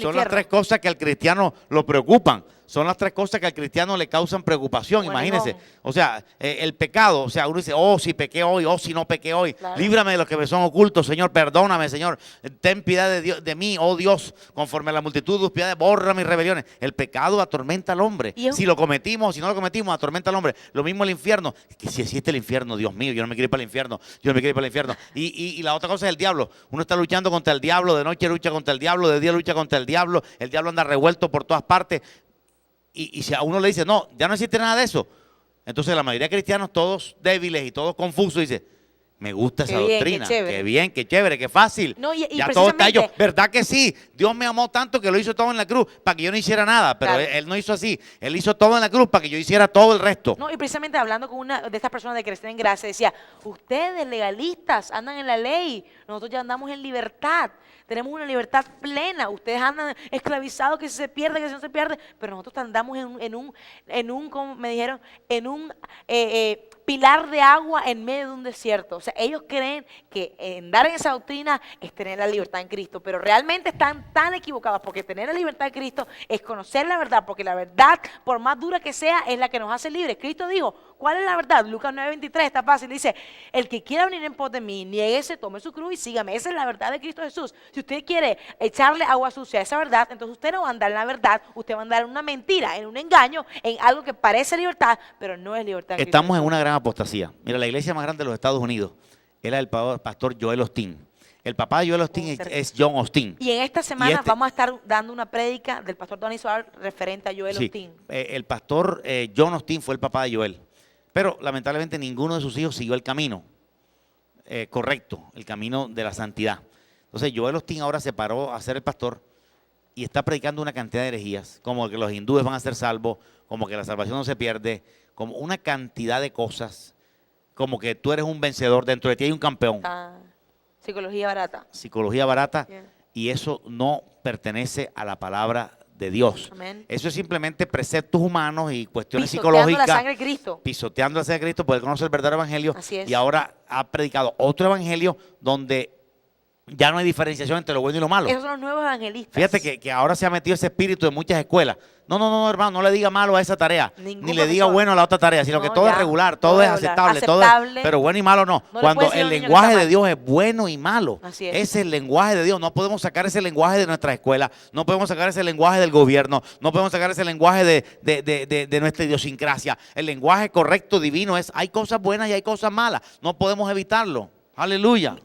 Son las tres cosas que al cristiano lo preocupan. Son las tres cosas que al cristiano le causan preocupación, imagínense. O sea, el pecado, o sea, uno dice, oh, si pequé hoy, oh, si no pequé hoy. Líbrame de los que me son ocultos, Señor, perdóname, Señor. Ten piedad de mí, oh Dios, conforme a la multitud de tus piedades, borra mis rebeliones. El pecado atormenta al hombre. Si lo cometimos o si no lo cometimos, atormenta al hombre. Lo mismo el infierno. Que si existe el infierno, Dios mío, yo no me quiero ir para el infierno. Yo no me quiero ir para el infierno. Y la otra cosa es el diablo. Uno está luchando contra el diablo, de noche lucha contra el diablo, de día lucha contra el diablo anda revuelto por todas partes. Y si a uno le dice, no, ya no existe nada de eso, entonces la mayoría de cristianos, todos débiles y todos confusos, dice, me gusta esa doctrina, qué bien, qué chévere, qué fácil. No, ya todo está hecho. ¿Verdad que sí? Dios me amó tanto que lo hizo todo en la cruz para que yo no hiciera nada, pero él no hizo así. Él hizo todo en la cruz para que yo hiciera todo el resto. No, y precisamente hablando con una de estas personas de Crecer en Gracia, decía, ustedes legalistas andan en la ley, nosotros ya andamos en libertad. Tenemos una libertad plena. Ustedes andan esclavizados, que si se pierde, que si no se pierde. Pero nosotros andamos en un como me dijeron, en un pilar de agua en medio de un desierto. O sea, ellos creen que andar en esa doctrina es tener la libertad en Cristo. Pero realmente están tan equivocados, porque tener la libertad en Cristo es conocer la verdad. Porque la verdad, por más dura que sea, es la que nos hace libres. Cristo dijo, ¿cuál es la verdad? Lucas 9:23, está fácil. Dice, el que quiera venir en pos de mí, niéguese, tome su cruz y sígame. Esa es la verdad de Cristo Jesús. Si usted quiere echarle agua sucia a esa verdad, entonces usted no va a andar en la verdad, usted va a andar en una mentira, en un engaño, en algo que parece libertad, pero no es libertad. Estamos en una gran apostasía. Mira, la iglesia más grande de los Estados Unidos era el pastor Joel Osteen. El papá de Joel Osteen es John Osteen. Y en esta semana vamos a estar dando una prédica del pastor Tony Soar referente a Joel Osteen. El pastor John Osteen fue el papá de Joel, pero lamentablemente ninguno de sus hijos siguió el camino correcto, el camino de la santidad. Entonces Joel Osteen ahora se paró a ser el pastor y está predicando una cantidad de herejías, como que los hindúes van a ser salvos, como que la salvación no se pierde, como una cantidad de cosas, como que tú eres un vencedor, dentro de ti hay un campeón. Psicología barata. Psicología barata, y eso no pertenece a la palabra de Dios. Amén. Eso es simplemente preceptos humanos y cuestiones psicológicas. La sangre de Cristo. Pisoteando la sangre de Cristo, poder conocer el verdadero evangelio. Así es. Y ahora ha predicado otro evangelio donde ya no hay diferenciación entre lo bueno y lo malo. Esos son los nuevos evangelistas. Fíjate que ahora se ha metido ese espíritu en muchas escuelas. No, hermano, no le diga malo a esa tarea, ni le diga bueno a la otra tarea, sino que todo es regular, todo es aceptable, todo es, pero bueno y malo no. Cuando el lenguaje de Dios es bueno y malo, ese es el lenguaje de Dios. No podemos sacar ese lenguaje de nuestra escuela, no podemos sacar ese lenguaje del gobierno, no podemos sacar ese lenguaje de nuestra idiosincrasia. El lenguaje correcto, divino es, hay cosas buenas y hay cosas malas, no podemos evitarlo. Aleluya.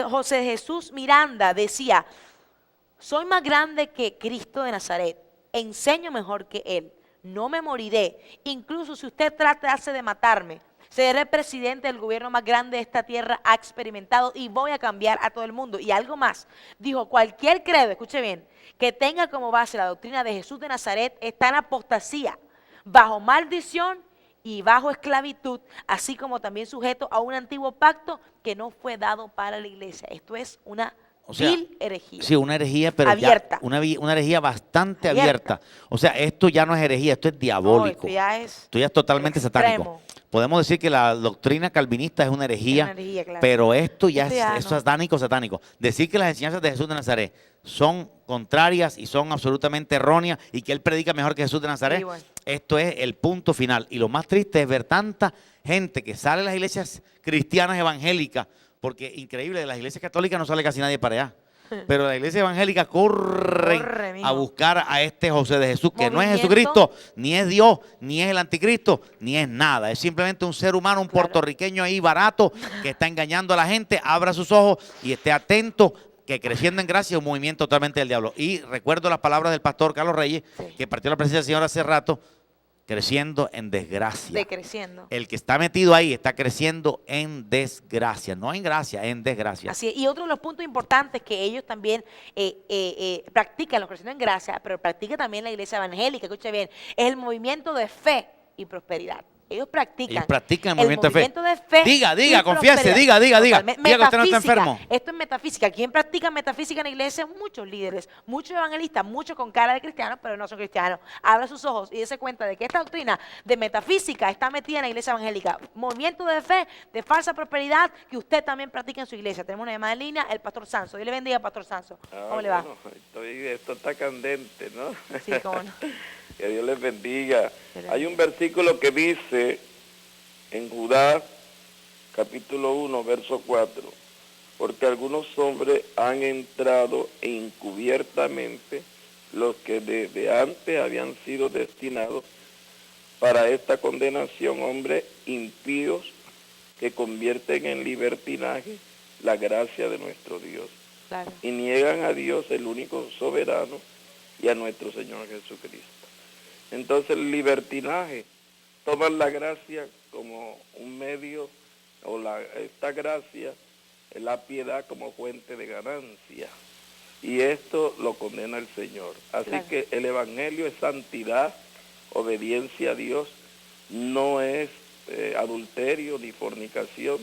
José Jesús Miranda decía, soy más grande que Cristo de Nazaret, enseño mejor que Él, no me moriré, incluso si usted tratase de matarme, seré presidente del gobierno más grande de esta tierra ha experimentado y voy a cambiar a todo el mundo. Y algo más, dijo, cualquier credo, escuche bien, que tenga como base la doctrina de Jesús de Nazaret está en apostasía, bajo maldición y bajo esclavitud, así como también sujeto a un antiguo pacto que no fue dado para la iglesia. Esto es una herejía. Sí, una herejía, pero abierta. Una herejía bastante abierta. O sea, esto ya no es herejía, esto es diabólico. No, esto ya es totalmente satánico. Podemos decir que la doctrina calvinista es una herejía, claro, pero esto ya es satánico. Decir que las enseñanzas de Jesús de Nazaret son contrarias y son absolutamente erróneas y que él predica mejor que Jesús de Nazaret, esto es el punto final. Y lo más triste es ver tanta gente que sale de las iglesias cristianas evangélicas, porque increíble, de las iglesias católicas no sale casi nadie para allá. Pero la iglesia evangélica corre a buscar a este José de Jesús, que no es Jesucristo, ni es Dios, ni es el anticristo, ni es nada. Es simplemente un ser humano, un puertorriqueño ahí barato, que está engañando a la gente. Abra sus ojos y esté atento, que Creciendo en Gracia es un movimiento totalmente del diablo. Y recuerdo las palabras del pastor Carlos Reyes, que partió la presencia del Señor hace rato: creciendo en desgracia. Decreciendo. El que está metido ahí está creciendo en desgracia, no en gracia, en desgracia. Así es. Y otro de los puntos importantes que ellos también practican, los Creciendo en Gracia, pero practica también la iglesia evangélica, escuche bien, es el movimiento de fe y prosperidad. Ellos practican el movimiento de fe. Diga, confiese, diga que usted no está enfermo. Esto es metafísica. ¿Quién practica metafísica en la iglesia? Muchos líderes, muchos evangelistas, muchos con cara de cristianos, pero no son cristianos. Abra sus ojos y dése cuenta de que esta doctrina de metafísica está metida en la iglesia evangélica. Movimiento de fe, de falsa prosperidad, que usted también practica en su iglesia. Tenemos una llamada en línea, el pastor Sanso. Dios le bendiga, pastor Sanso. ¿Cómo le va? Esto está candente, ¿no? Sí, cómo no. Que Dios les bendiga. Hay un versículo que dice en Judá, capítulo 1, verso 4, porque algunos hombres han entrado encubiertamente, los que desde antes habían sido destinados para esta condenación, hombres impíos que convierten en libertinaje la gracia de nuestro Dios. Claro. Y niegan a Dios, el único soberano, y a nuestro Señor Jesucristo. Entonces el libertinaje, toman la gracia como un medio, o esta gracia, la piedad como fuente de ganancia. Y esto lo condena el Señor. Así que el Evangelio es santidad, obediencia a Dios, no es adulterio ni fornicación.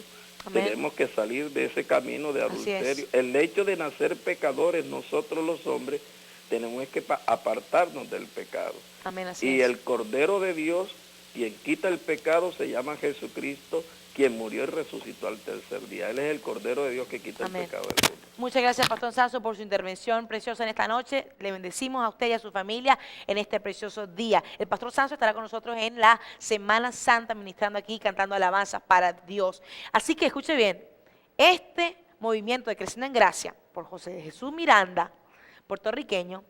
Amén. Tenemos que salir de ese camino de adulterio. El hecho de nacer pecadores, nosotros los hombres, tenemos que apartarnos del pecado. Amén, así y es. El Cordero de Dios, quien quita el pecado, se llama Jesucristo, quien murió y resucitó al tercer día. Él es el Cordero de Dios que quita el pecado del mundo. Muchas gracias, pastor Sanso, por su intervención preciosa en esta noche. Le bendecimos a usted y a su familia en este precioso día. El pastor Sanso estará con nosotros en la Semana Santa, ministrando aquí, cantando alabanzas para Dios. Así que escuche bien, este movimiento de Creciendo en Gracia, por José de Jesús Miranda, puertorriqueño,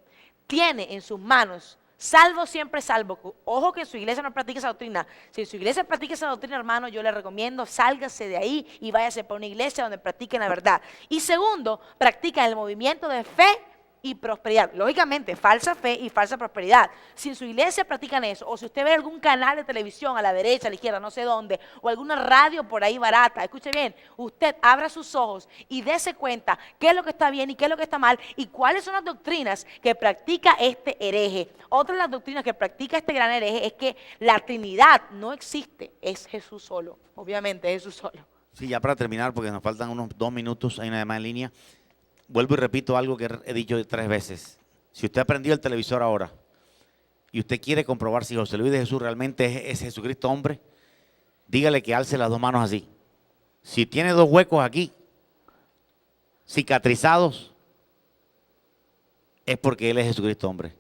tiene en sus manos, salvo siempre salvo. Ojo que en su iglesia no practique esa doctrina. Si en su iglesia practica esa doctrina, hermano, yo le recomiendo, sálgase de ahí y váyase para una iglesia donde practiquen la verdad. Y segundo, practican el movimiento de fe y prosperidad. Lógicamente, falsa fe y falsa prosperidad. Si en su iglesia practican eso, o si usted ve algún canal de televisión a la derecha, a la izquierda, no sé dónde, o alguna radio por ahí barata, escuche bien, usted abra sus ojos y dése cuenta qué es lo que está bien y qué es lo que está mal y cuáles son las doctrinas que practica este hereje. Otra de las doctrinas que practica este gran hereje es que la Trinidad no existe, es Jesús solo. Obviamente, es Jesús solo. Sí, ya para terminar, porque nos faltan unos 2 minutos, hay una llamada en línea. Vuelvo y repito algo que he dicho 3 veces. Si usted ha prendido el televisor ahora y usted quiere comprobar si José Luis de Jesús realmente es Jesucristo hombre, dígale que alce las 2 manos así. Si tiene 2 huecos aquí, cicatrizados, es porque él es Jesucristo hombre.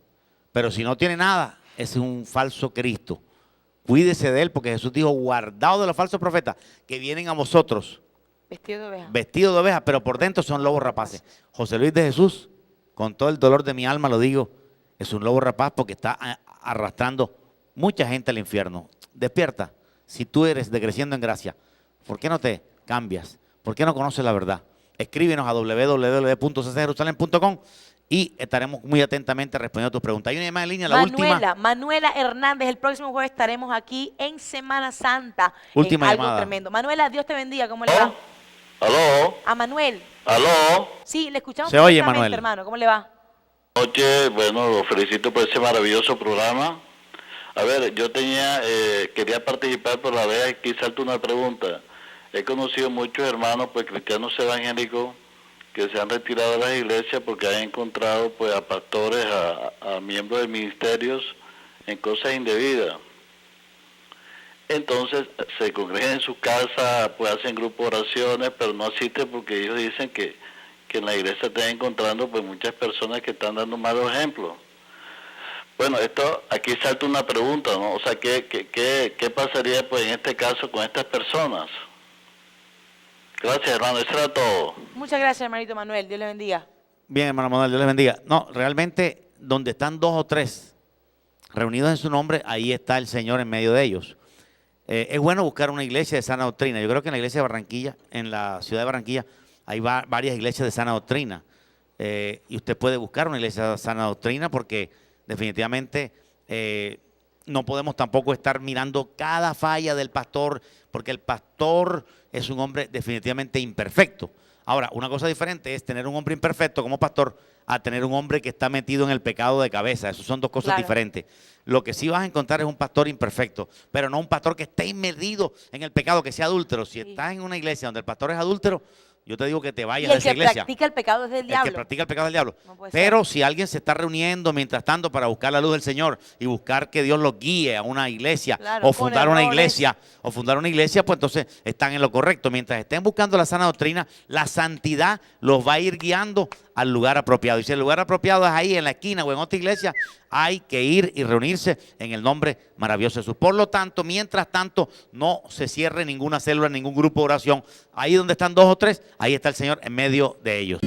Pero si no tiene nada, es un falso Cristo. Cuídese de él, porque Jesús dijo: guardaos de los falsos profetas que vienen a vosotros vestido de oveja. Vestido de oveja, pero por dentro son lobos rapaces. José Luis de Jesús, con todo el dolor de mi alma lo digo, es un lobo rapaz porque está arrastrando mucha gente al infierno. Despierta. Si tú eres de Creciendo en Gracia, ¿por qué no te cambias? ¿Por qué no conoces la verdad? Escríbenos a www.ccjerusalem.com y estaremos muy atentamente respondiendo a tus preguntas. Hay una llamada en línea, la última. Manuela Hernández, el próximo jueves estaremos aquí en Semana Santa. Última algo llamada. Tremendo. Manuela, Dios te bendiga, ¿cómo le va? ¿Aló? A Manuel. ¿Aló? Sí, le escuchamos. Se oye, Manuel. Hermano, ¿cómo le va? Noche, bueno, lo felicito por ese maravilloso programa. A ver, yo quería participar, pero a ver, aquí salto una pregunta. He conocido muchos hermanos, pues, cristianos evangélicos, que se han retirado de las iglesias porque han encontrado, pues, a pastores, a miembros de ministerios en cosas indebidas. Entonces se congregan en su casa, pues hacen grupos de oraciones, pero no asisten porque ellos dicen que en la iglesia están encontrando, pues, muchas personas que están dando malos ejemplos. Bueno, aquí salta una pregunta, ¿no? O sea, ¿qué pasaría, pues, en este caso con estas personas? Gracias, hermano, eso era todo. Muchas gracias, hermanito Manuel, Dios le bendiga. Bien, hermano Manuel, Dios les bendiga. No, realmente donde están 2 o 3 reunidos en su nombre, ahí está el Señor en medio de ellos. Es bueno buscar una iglesia de sana doctrina. Yo creo que en la iglesia de Barranquilla, en la ciudad de Barranquilla, hay varias iglesias de sana doctrina. Y usted puede buscar una iglesia de sana doctrina porque definitivamente no podemos tampoco estar mirando cada falla del pastor, porque el pastor es un hombre definitivamente imperfecto. Ahora, una cosa diferente es tener un hombre imperfecto como pastor a tener un hombre que está metido en el pecado de cabeza. Esas son dos cosas diferentes. Lo que sí vas a encontrar es un pastor imperfecto, pero no un pastor que esté inmerdido en el pecado, que sea adúltero. Si estás en una iglesia donde el pastor es adúltero, yo te digo que te vayas de esa iglesia. El que practica el pecado es del diablo. El que practica el pecado es del diablo. No puede Pero ser. si alguien se está reuniendo mientras tanto para buscar la luz del Señor y buscar que Dios los guíe a una iglesia, Claro, o fundar con una errores. iglesia, pues entonces están en lo correcto. Mientras estén buscando la sana doctrina, la santidad los va a ir guiando al lugar apropiado. Y si el lugar apropiado es ahí en la esquina o en otra iglesia, hay que ir y reunirse en el nombre maravilloso de Jesús. Por lo tanto, mientras tanto, no se cierre ninguna célula, ningún grupo de oración. Ahí donde están 2 o 3, ahí está el Señor en medio de ellos.